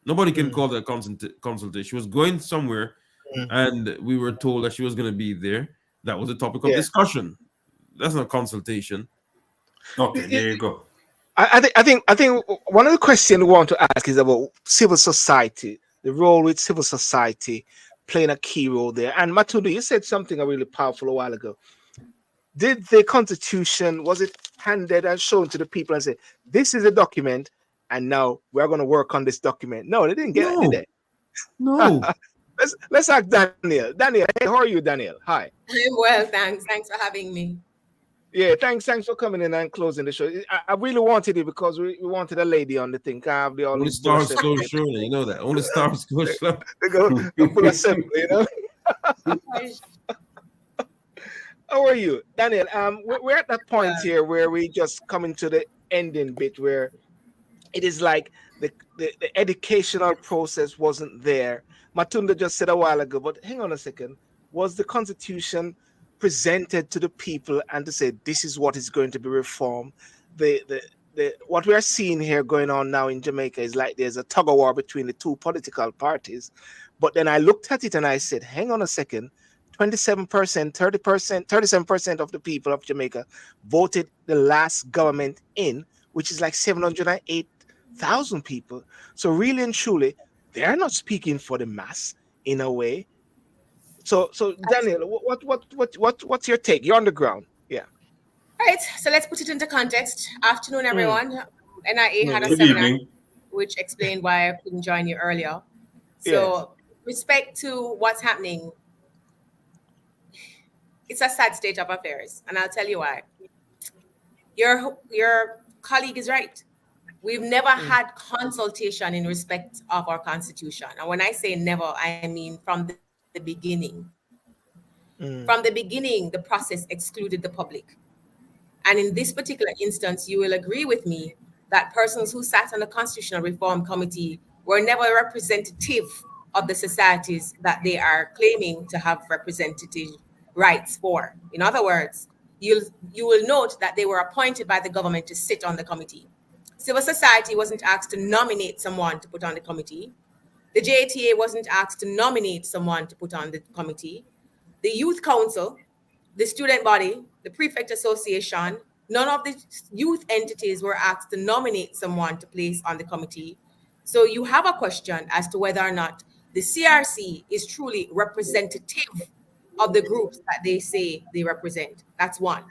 Nobody can call that consultation. She was going somewhere, and we were told that she was going to be there. That was the topic of discussion. That's not consultation. Okay, there you go. I think one of the questions we want to ask is about civil society, the role with civil society playing a key role there. And Matundu, you said something really powerful a while ago. Did the Constitution, was it handed and shown to the people and said, this is a document, and now we're going to work on this document? No, they didn't get it, did they? No. Let's ask Daniel. Daniel, hey, how are you, Daniel? Hi. I'm well, thanks. Thanks for having me. Yeah, thanks for coming in and closing the show. I really wanted it because we wanted a lady on the thing. Only stars go showing, you know that. Only stars go showing. They go full assembly, you know. How are you, Daniel? We're at that point here where we just coming to the ending bit where it is like the educational process wasn't there. Matunda just said a while ago, but hang on a second. Was the Constitution presented to the people and to say this is what is going to be reformed? What we are seeing here going on now in Jamaica is like there's a tug of war between the two political parties. But then I looked at it and I said, hang on a second, 27%, 30%, 37% of the people of Jamaica voted the last government in, which is like 708,000 people. So really and truly, they are not speaking for the mass in a way. So Daniel, what's your take? You're on the ground. Yeah. All right. So let's put it into context. Afternoon, everyone. NIA had a seminar which explained why I couldn't join you earlier. So respect to what's happening, it's a sad state of affairs, and I'll tell you why. Your colleague is right. We've never had consultation in respect of our constitution. And when I say never, I mean from the beginning. From the beginning, the process excluded the public. And in this particular instance, you will agree with me that persons who sat on the Constitutional Reform Committee were never representative of the societies that they are claiming to have representative rights for. In other words, you will note that they were appointed by the government to sit on the committee. Civil society wasn't asked to nominate someone to put on the committee. The JTA wasn't asked to nominate someone to put on the committee. The Youth Council, the student body, the Prefect Association, none of the youth entities were asked to nominate someone to place on the committee. So you have a question as to whether or not the CRC is truly representative of the groups that they say they represent. That's one.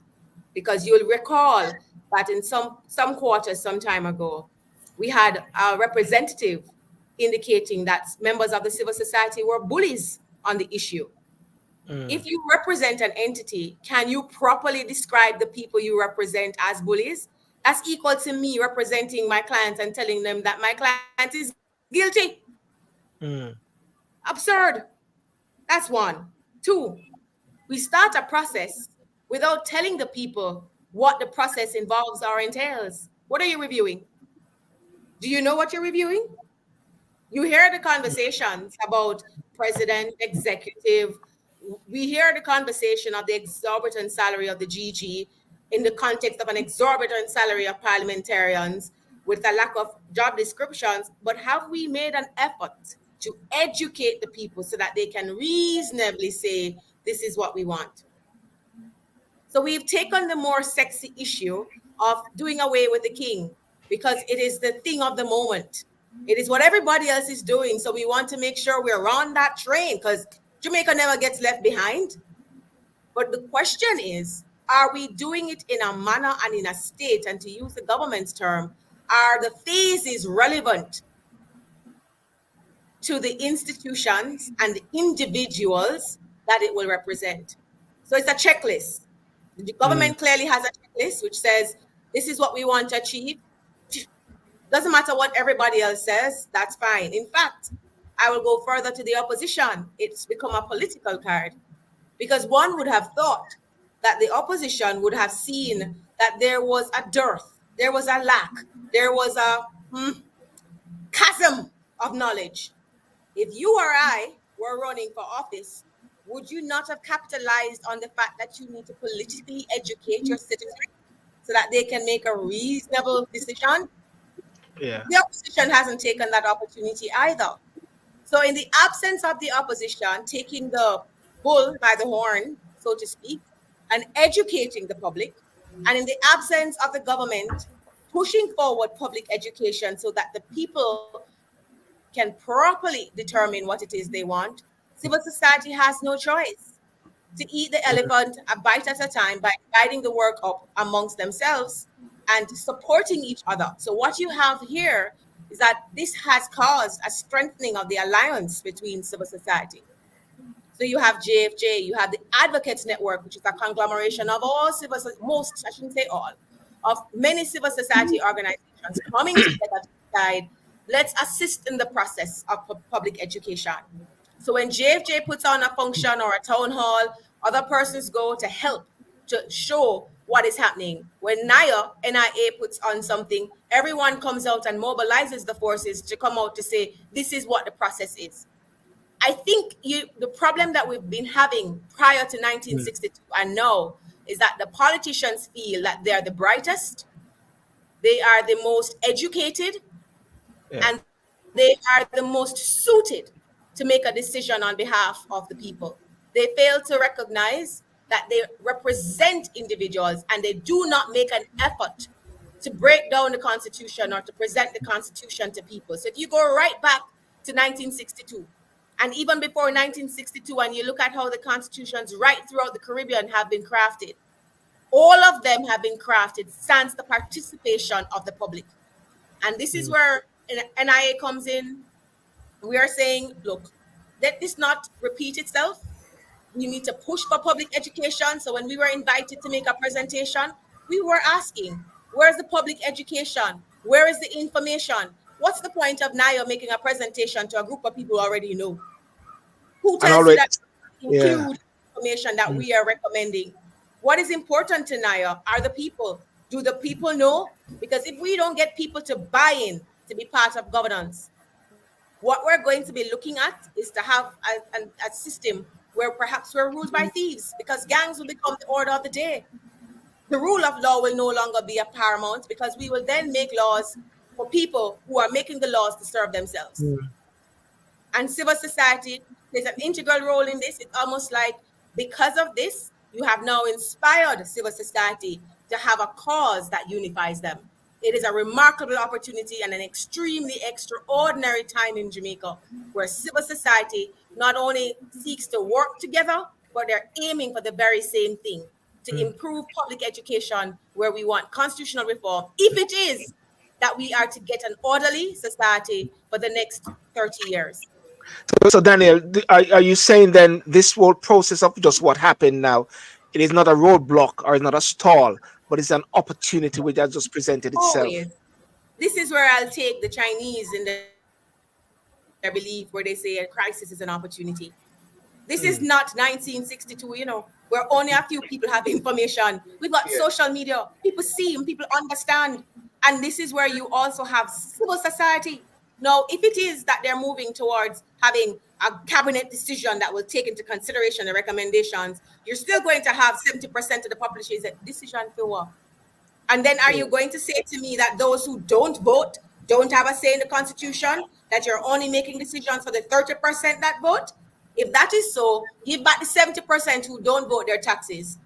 Because you'll recall that in some quarters some time ago, we had a representative indicating that members of the civil society were bullies on the issue. If you represent an entity, can you properly describe the people you represent as bullies? That's equal to me representing my clients and telling them that my client is guilty. Absurd. That's one. Two, we start a process without telling the people what the process involves or entails. What are you reviewing? Do you know what you're reviewing? You hear the conversations about president, executive. We hear the conversation of the exorbitant salary of the GG in the context of an exorbitant salary of parliamentarians with a lack of job descriptions. But have we made an effort to educate the people so that they can reasonably say, this is what we want? So we've taken the more sexy issue of doing away with the king because it is the thing of the moment. It is what everybody else is doing. So we want to make sure we're on that train because Jamaica never gets left behind. But the question is, are we doing it in a manner and in a state, and to use the government's term, are the phases relevant to the institutions and the individuals that it will represent? So it's a checklist. The government clearly has a checklist which says, this is what we want to achieve. Doesn't matter what everybody else says, that's fine. In fact, I will go further to the opposition. It's become a political card. Because one would have thought that the opposition would have seen that there was a dearth, there was a lack, there was a chasm of knowledge. If you or I were running for office, would you not have capitalized on the fact that you need to politically educate your citizens so that they can make a reasonable decision? Yeah. The opposition hasn't taken that opportunity either. So in the absence of the opposition taking the bull by the horn, so to speak, and educating the public, and in the absence of the government pushing forward public education so that the people can properly determine what it is they want, civil society has no choice to eat the elephant a bite at a time by dividing the work up amongst themselves and supporting each other. So what you have here is that this has caused a strengthening of the alliance between civil society. So you have JFJ, you have the Advocates Network, which is a conglomeration of all most, I shouldn't say all, of many civil society organizations coming together to decide, let's assist in the process of public education. So when JFJ puts on a function or a town hall, other persons go to help to show what is happening. When NIA puts on something, everyone comes out and mobilizes the forces to come out to say, this is what the process is. I think the problem that we've been having prior to 1962 and now is that the politicians feel that they are the brightest, they are the most educated, and they are the most suited to make a decision on behalf of the people. They fail to recognize that they represent individuals and they do not make an effort to break down the Constitution or to present the Constitution to people. So if you go right back to 1962, and even before 1962, and you look at how the constitutions right throughout the Caribbean have been crafted, all of them have been crafted since the participation of the public. And this is where NIA comes in. We are saying, look, let this not repeat itself. We need to push for public education. So when we were invited to make a presentation, we were asking, where's the public education? Where is the information? What's the point of NIA making a presentation to a group of people who already know? Who tells you that include information that we are recommending? What is important to NIA are the people. Do the people know? Because if we don't get people to buy in to be part of governance, what we're going to be looking at is to have a system where perhaps we're ruled by thieves, because gangs will become the order of the day. The rule of law will no longer be a paramount, because we will then make laws for people who are making the laws to serve themselves. And civil society plays an integral role in this. It's almost like because of this, you have now inspired civil society to have a cause that unifies them. It is a remarkable opportunity and an extremely extraordinary time in Jamaica, where civil society not only seeks to work together, but they're aiming for the very same thing, to improve public education, where we want constitutional reform, if it is that we are to get an orderly society for the next 30 years. So Daniel, are you saying then this whole process of just what happened now, it is not a roadblock or not a stall, but it's an opportunity which has just presented itself? Always. This is where I'll take the Chinese in their belief, where they say a crisis is an opportunity. This is not 1962, where only a few people have information. We've got social media. People see and people understand. And this is where you also have civil society. Now, if it is that they're moving towards having a cabinet decision that will take into consideration the recommendations, you're still going to have 70% of the population say, decision for what? And then are you going to say to me that those who don't vote don't have a say in the Constitution, that you're only making decisions for the 30% that vote? If that is so, give back the 70% who don't vote their taxes.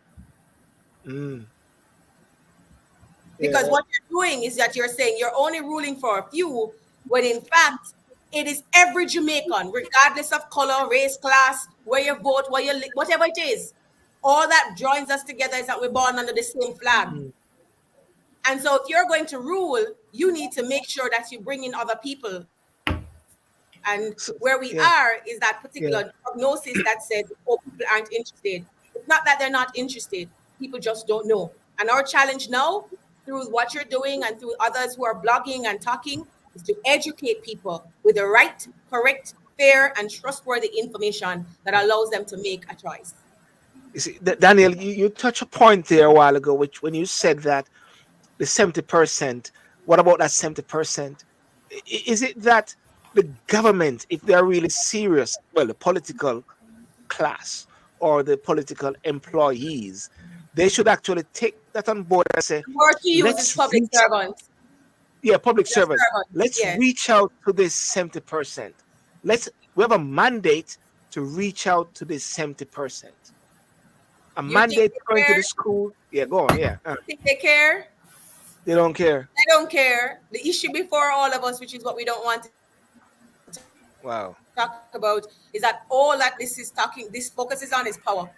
Because what you're doing is that you're saying you're only ruling for a few, when in fact, it is every Jamaican, regardless of color, race, class, where you vote, where you live, whatever it is. All that joins us together is that we're born under the same flag. And so if you're going to rule, you need to make sure that you bring in other people. And where we are is that particular prognosis that says, oh, people aren't interested. It's not that they're not interested. People just don't know. And our challenge now, through what you're doing and through others who are blogging and talking, is to educate people with the right, correct, fair, and trustworthy information that allows them to make a choice. You see, Daniel, you touched a point there a while ago, which when you said that the 70%, what about that 70%? Is it that the government, if they're really serious, well, the political class or the political employees, they should actually take that on board and say, let's public servants. Yeah, public servants. Let's reach out to this 70%. We have a mandate to reach out to this 70%. A mandate going to the school. Yeah, go on. Yeah. Think they care? They don't care. They don't care. The issue before all of us, which is what we don't want to talk about, is that all that this focuses on is power.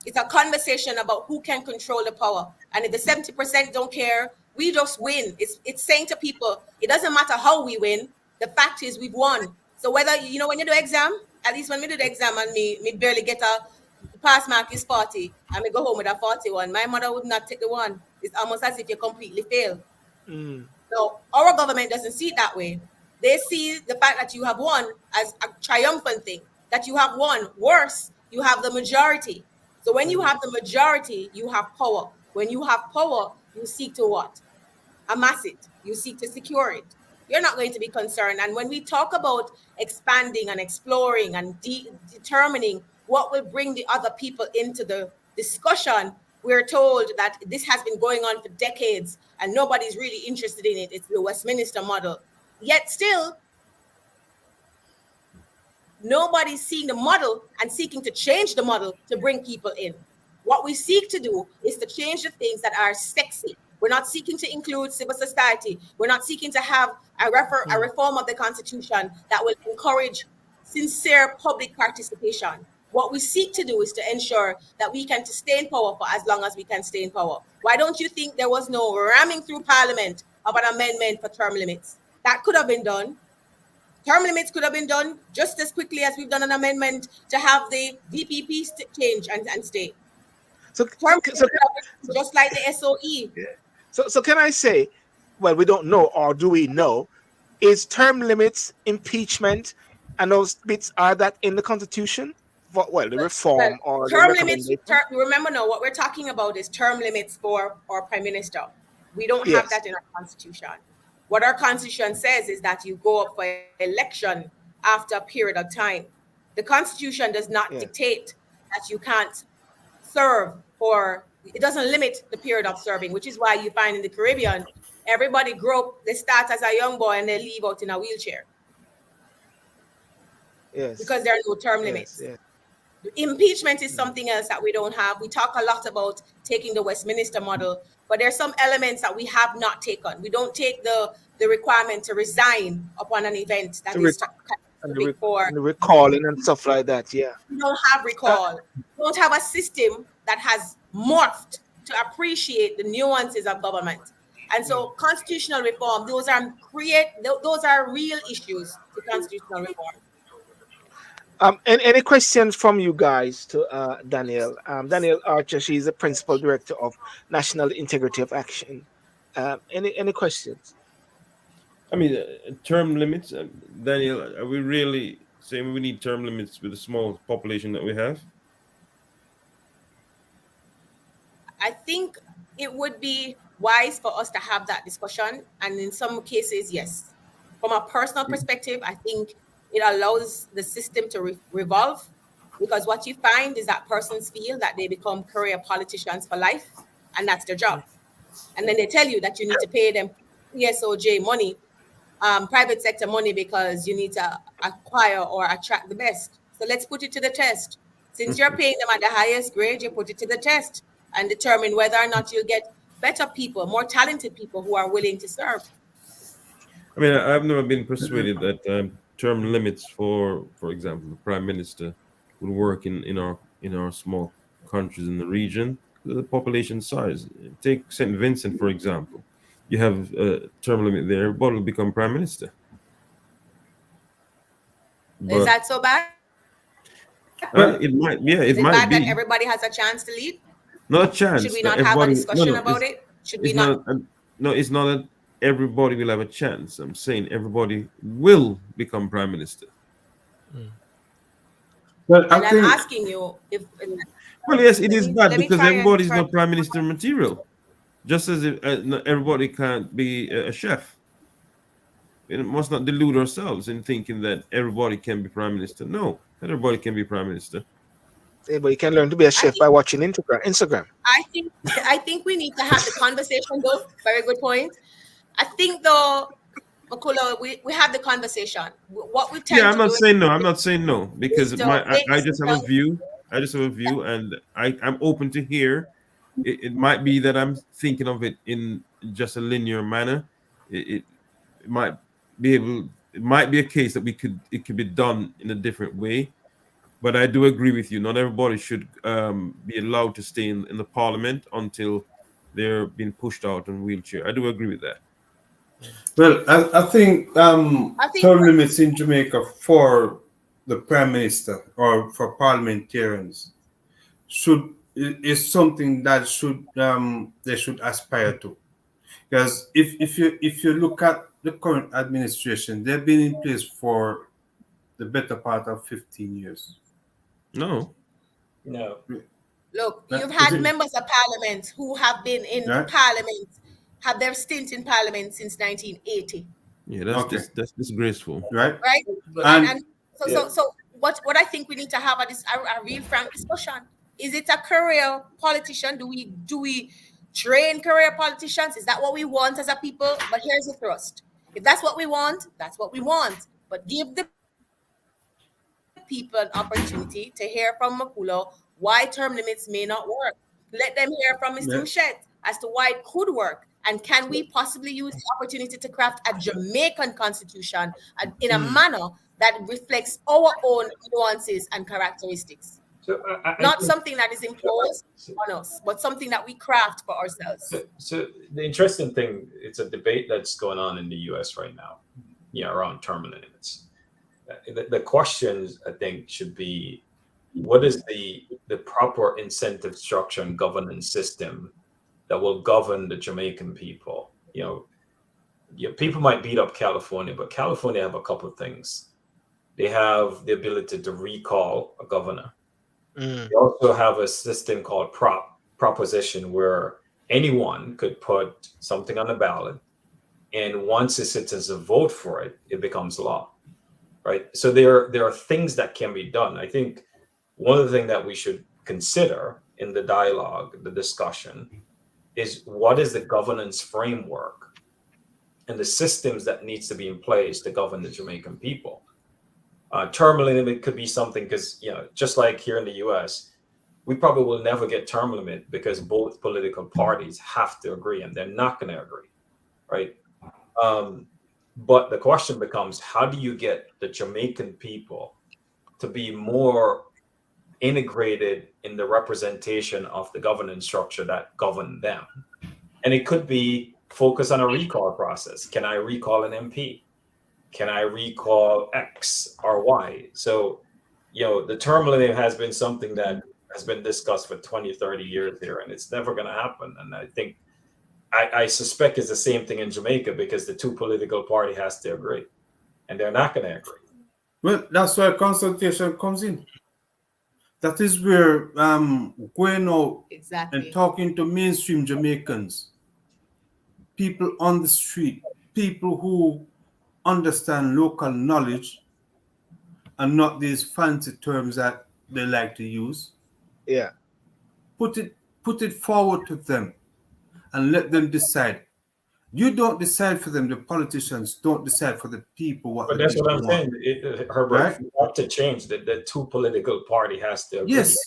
It's a conversation about who can control the power. And if the 70% don't care, we just win. It's saying to people, it doesn't matter how we win. The fact is we've won. So whether, when you do exam, at least when we do the exam and me barely get a pass mark is 40 and we go home with a 41, my mother would not take the one. It's almost as if you completely fail. So our government doesn't see it that way. They see the fact that you have won as a triumphant thing, that you have won. Worse, you have the majority. So when you have the majority, you have power. When you have power, you seek to what? Amass it. You seek to secure it. You're not going to be concerned. And when we talk about expanding and exploring and determining what will bring the other people into the discussion, we're told that this has been going on for decades and nobody's really interested in it. It's the Westminster model. Yet still, nobody's seeing the model and seeking to change the model to bring people in. What we seek to do is to change the things that are sexy. We're not seeking to include civil society. We're not seeking to have a reform of the Constitution that will encourage sincere public participation. What we seek to do is to ensure that we can stay in power for as long as we can stay in power. Why don't you think there was no ramming through Parliament of an amendment for term limits? That could have been done. Term limits could have been done just as quickly as we've done an amendment to have the DPP change and stay. So just like the SOE. So can I say, well, we don't know, or do we know, is term limits, impeachment, and those bits, are that in the Constitution? Well, the reform or term limits. Remember now, what we're talking about is term limits for our Prime Minister. We don't have that in our Constitution. What our Constitution says is that you go up for election after a period of time. The Constitution does not dictate that you can't serve it doesn't limit the period of serving, which is why you find in the Caribbean, everybody they start as a young boy and they leave out in a wheelchair. Yes. Because there are no term limits. Yes. Impeachment is something else that we don't have. We talk a lot about taking the Westminster model, but there's some elements that we have not taken. We don't take the requirement to resign upon an event that is before the recalling and stuff like that. Yeah, we don't have recall. We don't have a system that has morphed to appreciate the nuances of government. And so, constitutional reform, those are real issues to constitutional reform. Any questions from you guys to Daniel? Daniel Archer, she's the principal director of National Integrity of Action. Any questions? I mean, term limits, Daniel, are we really saying we need term limits with the small population that we have? I think it would be wise for us to have that discussion. And in some cases, yes. From a personal perspective, I think it allows the system to revolve, because what you find is that persons feel that they become career politicians for life, and that's their job. And then they tell you that you need to pay them PSOJ money, private sector money, because you need to acquire or attract the best. So let's put it to the test. Since you're paying them at the highest grade, you put it to the test and determine whether or not you'll get better people, more talented people who are willing to serve. I mean, I've never been persuaded that term limits for example, the prime minister would work in our small countries in the region. The population size. Take St. Vincent, for example. You have a term limit there, everybody will become prime minister. Is that so bad? Well, it might, yeah, Is it it might bad be. that everybody has a chance to lead? Not a chance. Should we That not have a everybody, discussion about it? Should we not? No, it's not that everybody will have a chance. I'm saying everybody will become prime minister. Well, And I'm asking you if. Well, yes, it is bad let me because try and everybody's try- not prime minister material. Just as if, not everybody can't be a chef. We must not delude ourselves in thinking that everybody can be prime minister. No, not everybody can be prime minister. Anybody can learn to be a chef by watching Instagram. I think we need to have the conversation though. Very good point. I think though, Makula, we have the conversation. What we tend Yeah, I'm to not do saying no. I'm not saying no because is to I just have a view. I just have a view, and I'm open to hear. It might be that I'm thinking of it in just a linear manner. It might be able. It might be a case that it could be done in a different way. But I do agree with you. Not everybody should be allowed to stay in the parliament until they're being pushed out in wheelchair. I do agree with that. Well, I think term limits in Jamaica for the prime minister or for parliamentarians is something that they should aspire to, because if you look at the current administration, they've been in place for the better part of 15 years. No. Look, you've had members of parliament who have been in parliament, have their stint in parliament since 1980. Yeah, that's disgraceful. Right. And so what I think we need to have a real frank discussion. Is it a career politician? Do we train career politicians? Is that what we want as a people? But here's the thrust. If that's what we want, that's what we want. But give the people an opportunity to hear from Makulo why term limits may not work. Let them hear from Mr. Mouchette as to why it could work. And can we possibly use the opportunity to craft a Jamaican constitution in a manner that reflects our own nuances and characteristics? So not something that is imposed on us, but something that we craft for ourselves. So the interesting thing, it's a debate that's going on in the US right now, around term limits. The questions, I think, should be, what is the proper incentive structure and governance system that will govern the Jamaican people? People might beat up California, but California have a couple of things. They have the ability to recall a governor. They also have a system called proposition, where anyone could put something on the ballot, and once the citizens vote for it, it becomes law. Right. So there are things that can be done. I think one of the things that we should consider in the dialogue, the discussion, is what is the governance framework and the systems that needs to be in place to govern the Jamaican people. Term limit could be something, because just like here in the US, we probably will never get term limit because both political parties have to agree, and they're not going to agree, right? But the question becomes, how do you get the Jamaican people to be more integrated in the representation of the governance structure that govern them? And it could be focus on a recall process. Can I recall an MP? Can I recall X or Y? So, the term limit has been something that has been discussed for 20, 30 years here, and it's never going to happen. And I think, I suspect it's the same thing in Jamaica, because the two political party has to agree, and they're not going to agree. Well, that's where consultation comes in. That is where going out and talking to mainstream Jamaicans, people on the street, people who understand local knowledge and not these fancy terms that they like to use. Yeah. Put it forward to them and let them decide. You don't decide for them. The politicians don't decide for the people what. But that's what I'm saying, Herbert. Right? You have to change the two political party has to agree. Yes,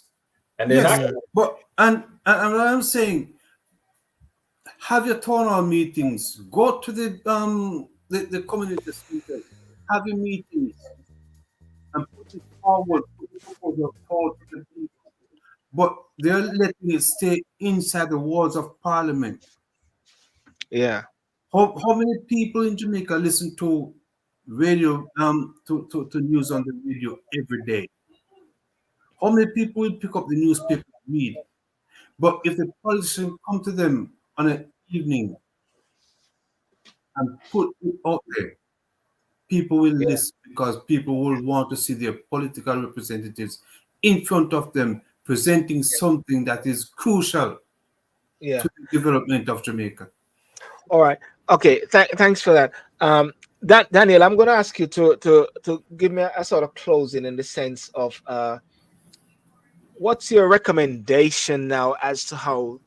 and they're not. But and what I'm saying, have your town hall meetings. Go to the the community speakers having meetings and putting forward, putting proposal forward to the people, but they're letting it stay inside the walls of Parliament. Yeah. How many people in Jamaica listen to radio, to news on the radio every day? How many people will pick up the newspaper and read? But if the politician come to them on an evening and put it out there, people will listen because people will want to see their political representatives in front of them presenting something that is crucial to the development of Jamaica. All right. Okay. Thanks for that. Daniel, I'm going to ask you to give me a sort of closing in the sense of what's your recommendation now as to how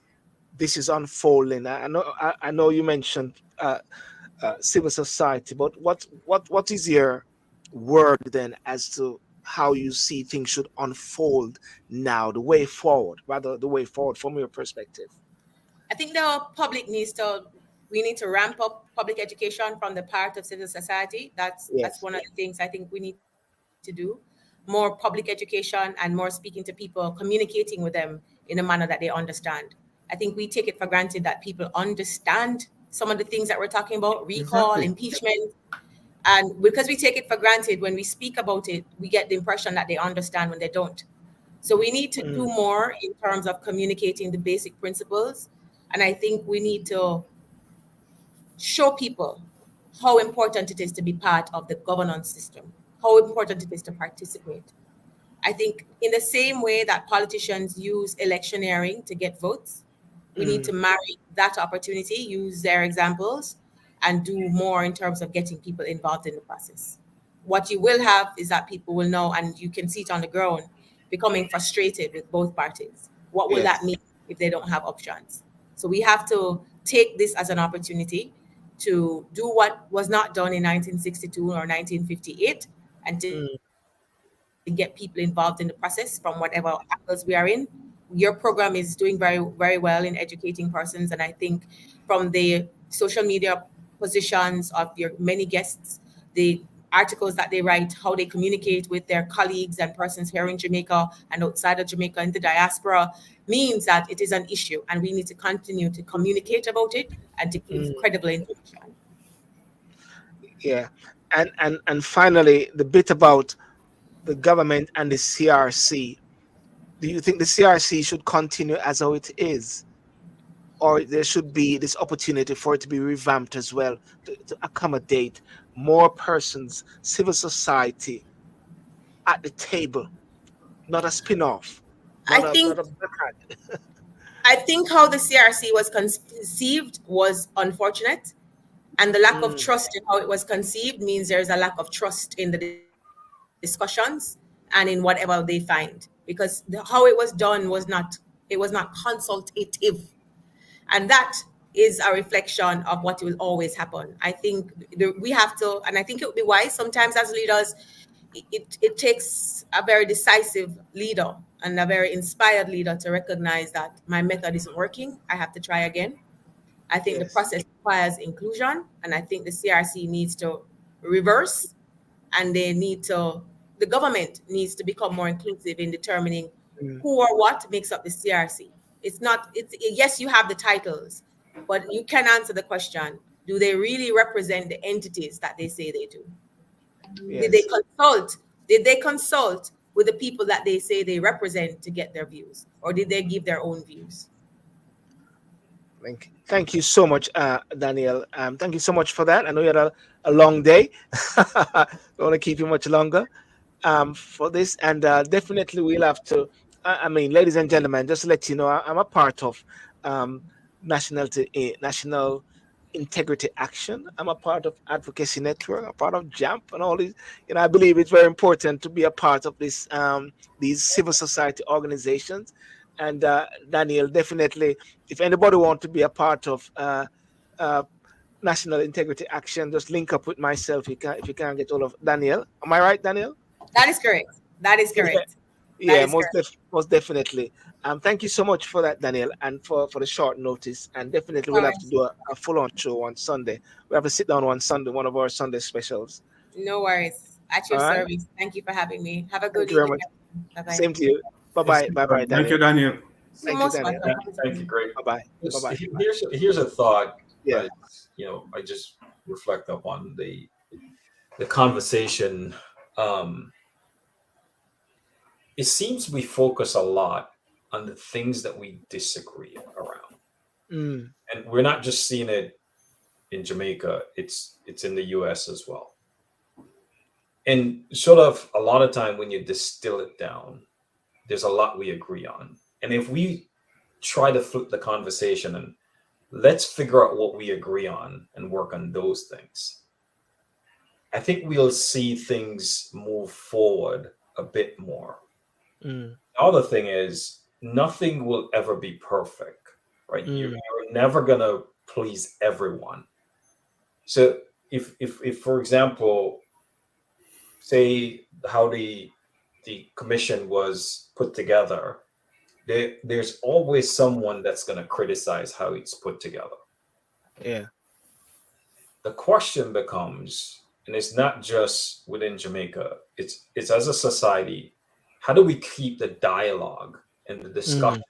this is unfolding? I know you mentioned civil society, but what is your word then as to how you see things should unfold now, the way forward, rather the way forward from your perspective? I think the public we need to ramp up public education from the part of civil society. That's one of the things I think we need to do. More public education and more speaking to people, communicating with them in a manner that they understand. I think we take it for granted that people understand some of the things that we're talking about, recall, impeachment. And because we take it for granted, when we speak about it, we get the impression that they understand when they don't. So we need to do more in terms of communicating the basic principles. And I think we need to show people how important it is to be part of the governance system, how important it is to participate. I think in the same way that politicians use electioneering to get votes, we need to marry that opportunity, use their examples, and do more in terms of getting people involved in the process. What you will have is that people will know, and you can see it on the ground, becoming frustrated with both parties. What will that mean if they don't have options? So we have to take this as an opportunity to do what was not done in 1962 or 1958 and to get people involved in the process from whatever angles we are in. Your program is doing very, very well in educating persons. And I think from the social media positions of your many guests, the articles that they write, how they communicate with their colleagues and persons here in Jamaica and outside of Jamaica in the diaspora means that it is an issue. And we need to continue to communicate about it and to give credible information. Yeah. And finally, the bit about the government and the CRC. Do you think the CRC should continue as how it is? Or there should be this opportunity for it to be revamped as well to accommodate more persons, civil society at the table, not a spin-off, I think how the CRC was conceived was unfortunate, and the lack of trust in how it was conceived means there's a lack of trust in the discussions and in whatever they find, because how it was done was not consultative, and that is a reflection of what will always happen. I think we have to, and I think it would be wise sometimes as leaders. It takes a very decisive leader and a very inspired leader to recognize that my method isn't working. I have to try again. I think the process requires inclusion, and I think the CRC needs to reverse, and the government needs to become more inclusive in determining who or what makes up the CRC. Yes, you have the titles, but you can answer the question, do they really represent the entities that they say they do? Yes. Did they consult with the people that they say they represent to get their views, or did they give their own views? Thank you so much, Daniel. Thank you so much for that. I know you had a long day. Don't want to keep you much longer for this, and definitely we'll have to. I mean, ladies and gentlemen, just to let you know, I'm a part of National Integrity Action. I'm a part of Advocacy Network, a part of JAMP, and all these. I believe it's very important to be a part of this these civil society organizations. And Daniel, definitely, if anybody wants to be a part of National Integrity Action, just link up with myself. If you can't get all of Daniel. Am I right, Daniel? That is correct. That is correct. Yeah, most definitely. Thank you so much for that, Daniel, and for the short notice. And definitely, we'll have to do a full-on show on Sunday. We have to sit down on Sunday, one of our Sunday specials. No worries. At your service. Thank you for having me. Have a good Thank you very evening. much. Bye-bye. Same to you. Bye-bye. Bye-bye, Daniel. Thank you, Daniel. Thank you, Daniel. Thank you, great. Bye-bye. Bye-bye. Here's a thought. Yeah. I just reflect upon the conversation. It seems we focus a lot on the things that we disagree around, and we're not just seeing it in Jamaica. It's in the U.S. as well. And sort of a lot of time when you distill it down, there's a lot we agree on. And if we try to flip the conversation and let's figure out what we agree on and work on those things, I think we'll see things move forward a bit more. The other thing is, nothing will ever be perfect, right? You're never going to please everyone. So if for example, say how the commission was put together, there's always someone that's going to criticize how it's put together. Yeah. The question becomes, and it's not just within Jamaica, it's as a society, how do we keep the dialogue and the discussion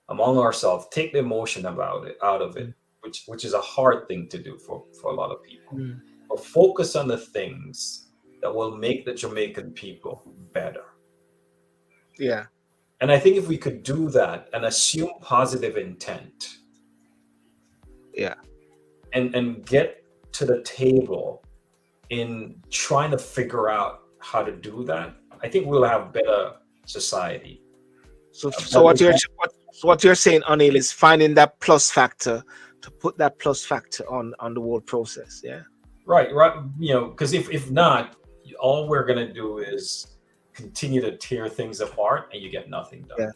among ourselves, take the emotion out of it, which is a hard thing to do for a lot of people. But focus on the things that will make the Jamaican people better. Yeah. And I think if we could do that and assume positive intent, yeah, and get to the table in trying to figure out how to do that, I think we'll have better society. So what you're saying, Anil, is finding that plus factor, to put that plus factor on the whole process. Yeah. Right. Because if not, all we're gonna do is continue to tear things apart, and you get nothing done.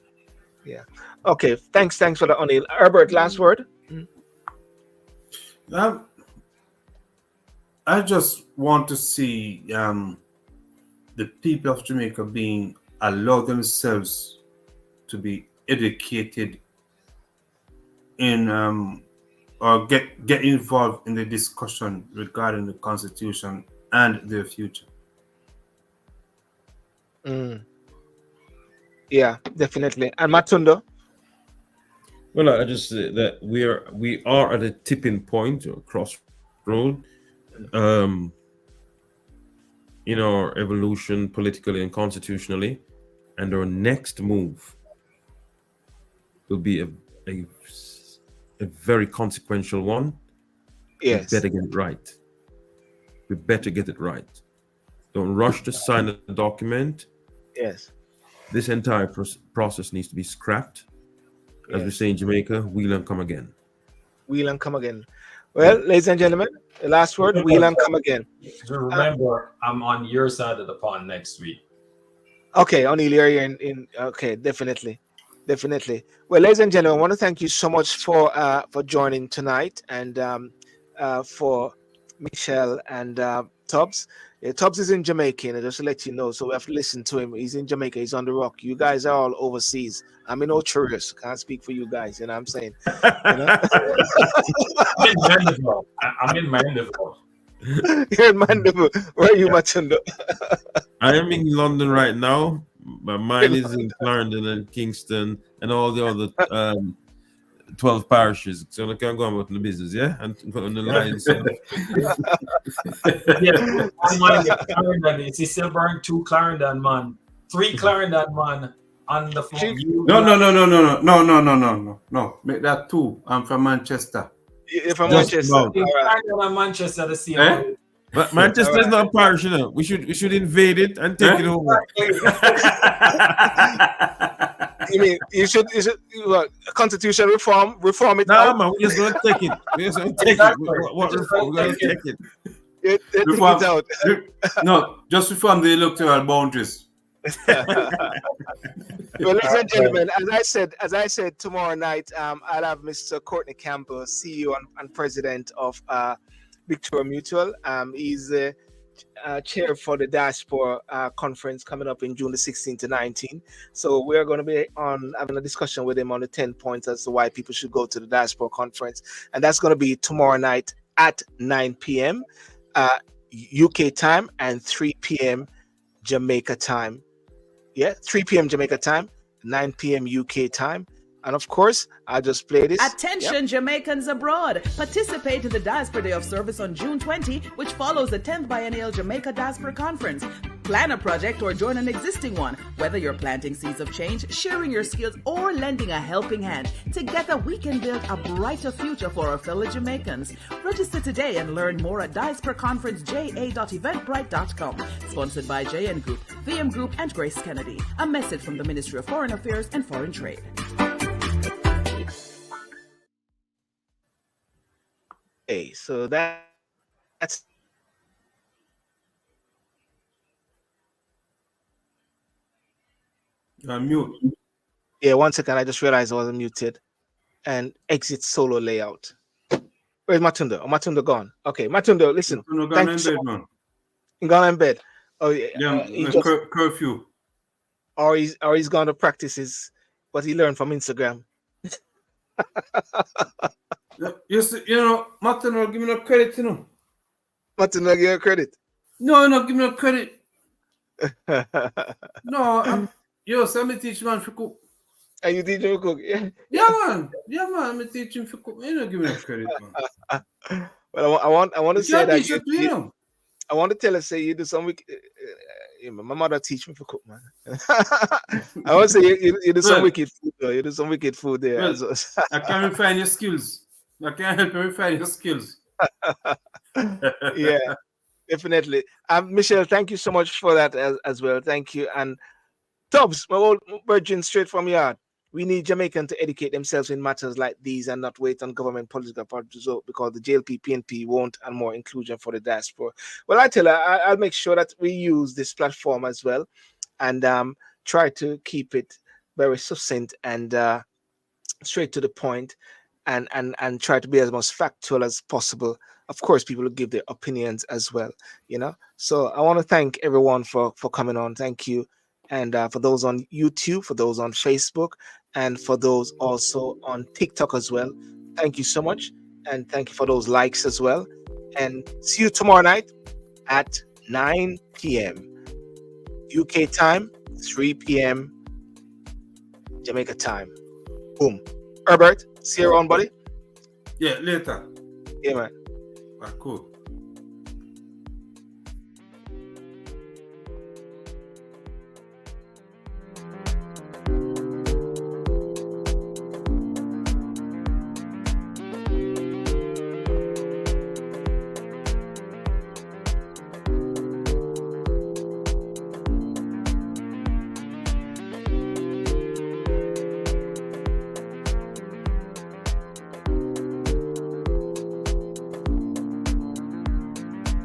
Yeah. Okay. Thanks for the Anil. Herbert, last word. I just want to see the people of Jamaica being allowed themselves to be educated in or get involved in the discussion regarding the Constitution and their future. Yeah, definitely. And Matundo? Well, I just say that we are at a tipping point or crossroad in our evolution politically and constitutionally, and our next move will be a very consequential one. Yes. We better get it right. We better get it right. Don't rush to sign the document. Yes. This entire process needs to be scrapped. As we say in Jamaica, wheel and come again. Wheel and come again. Well, ladies and gentlemen, the last word, wheel and come again. Remember, I'm on your side of the pond next week. Okay, O'Neill, you're in okay, definitely. Well, ladies and gentlemen, I want to thank you so much for joining tonight, and for Michelle and Tubbs. Yeah, Tubbs is in Jamaica, and just to let you know, so we have to listen to him. He's in Jamaica, he's on the rock. You guys are all overseas. I'm in Honduras. Can't speak for you guys, you know what I'm saying? You know? I'm in Mandeville. You're in Mandeville. Where are you, Matundo? I am in London right now. My mind is in Clarendon and Kingston and all the other 12 parishes. So I can go on with the business, yeah? And on the line. So. Yeah, my mind is Clarendon. It's still burn 2 Clarendon, man. 3 Clarendon, man. On the phone. No. Make that 2. I'm from Manchester. You're from Manchester. All right. I'm Manchester the same way. But Manchester is not a parish, you know. We should invade it and take it over. You mean you should constitution reform it? No, man, we're just gonna take it. We're just gonna take it. What reform? We're gonna take it. Reform, out. No, just reform the electoral boundaries. Well, ladies and gentlemen, as I said, tomorrow night, I'll have Mr. Courtney Campbell, CEO and president of Victoria Mutual. He's chair for the Diaspora conference coming up in June the 16th to 19th. So we're going to be having a discussion with him on the 10 points as to why people should go to the Diaspora conference. And that's going to be tomorrow night at 9 p.m. UK time and 3 p.m. Jamaica time. Yeah, 3 p.m. Jamaica time, 9 p.m. UK time. And of course, I just play this. Attention, Jamaicans abroad. Participate in the Diaspora Day of Service on June 20, which follows the 10th Biennial Jamaica Diaspora Conference. Plan a project or join an existing one. Whether you're planting seeds of change, sharing your skills, or lending a helping hand, together we can build a brighter future for our fellow Jamaicans. Register today and learn more at diasporaconferenceja.eventbrite.com. Sponsored by JN Group, VM Group, and Grace Kennedy. A message from the Ministry of Foreign Affairs and Foreign Trade. Hey, so that's mute. Yeah, 1 second. I just realized I was muted. And exit solo layout. Where's Matunda? Oh, Matunda gone. Okay, Matunda, listen. Matunda gone in bed, man. Gone in bed. Oh yeah. Yeah, curfew. Or he's gone to practice what he learned from Instagram. You know, Matunda give me no credit, you know. Matunda give you credit. No, give me no credit. No, so I'm teach man for cook. And you teach him to cook? Yeah. Man. I'm teaching for cook. You know, give me no credit, man. Well, I want to say that you I want to tell her, say you do some wicked. My mother teach me to cook, man. I want to say you do some wicked food, though. You do some wicked food there. Well, I can refine your skills. I can help you refine your skills. Yeah, definitely. Michelle, thank you so much for that as well. Thank you. And Tubbs, my old virgin straight from yard. We need Jamaicans to educate themselves in matters like these and not wait on government political parties because the JLP, PNP won't and more inclusion for the diaspora. Well, I tell her, I'll make sure that we use this platform as well and try to keep it very succinct and straight to the point and try to be as most factual as possible. Of course, people will give their opinions as well, you know. So I want to thank everyone for coming on. Thank you. And for those on YouTube, for those on Facebook, and for those also on TikTok as well, thank you so much. And thank you for those likes as well. And see you tomorrow night at 9 p.m. UK time, 3 p.m. Jamaica time. Boom. Herbert, see you around, buddy. Yeah, later. Yeah, man. Cool.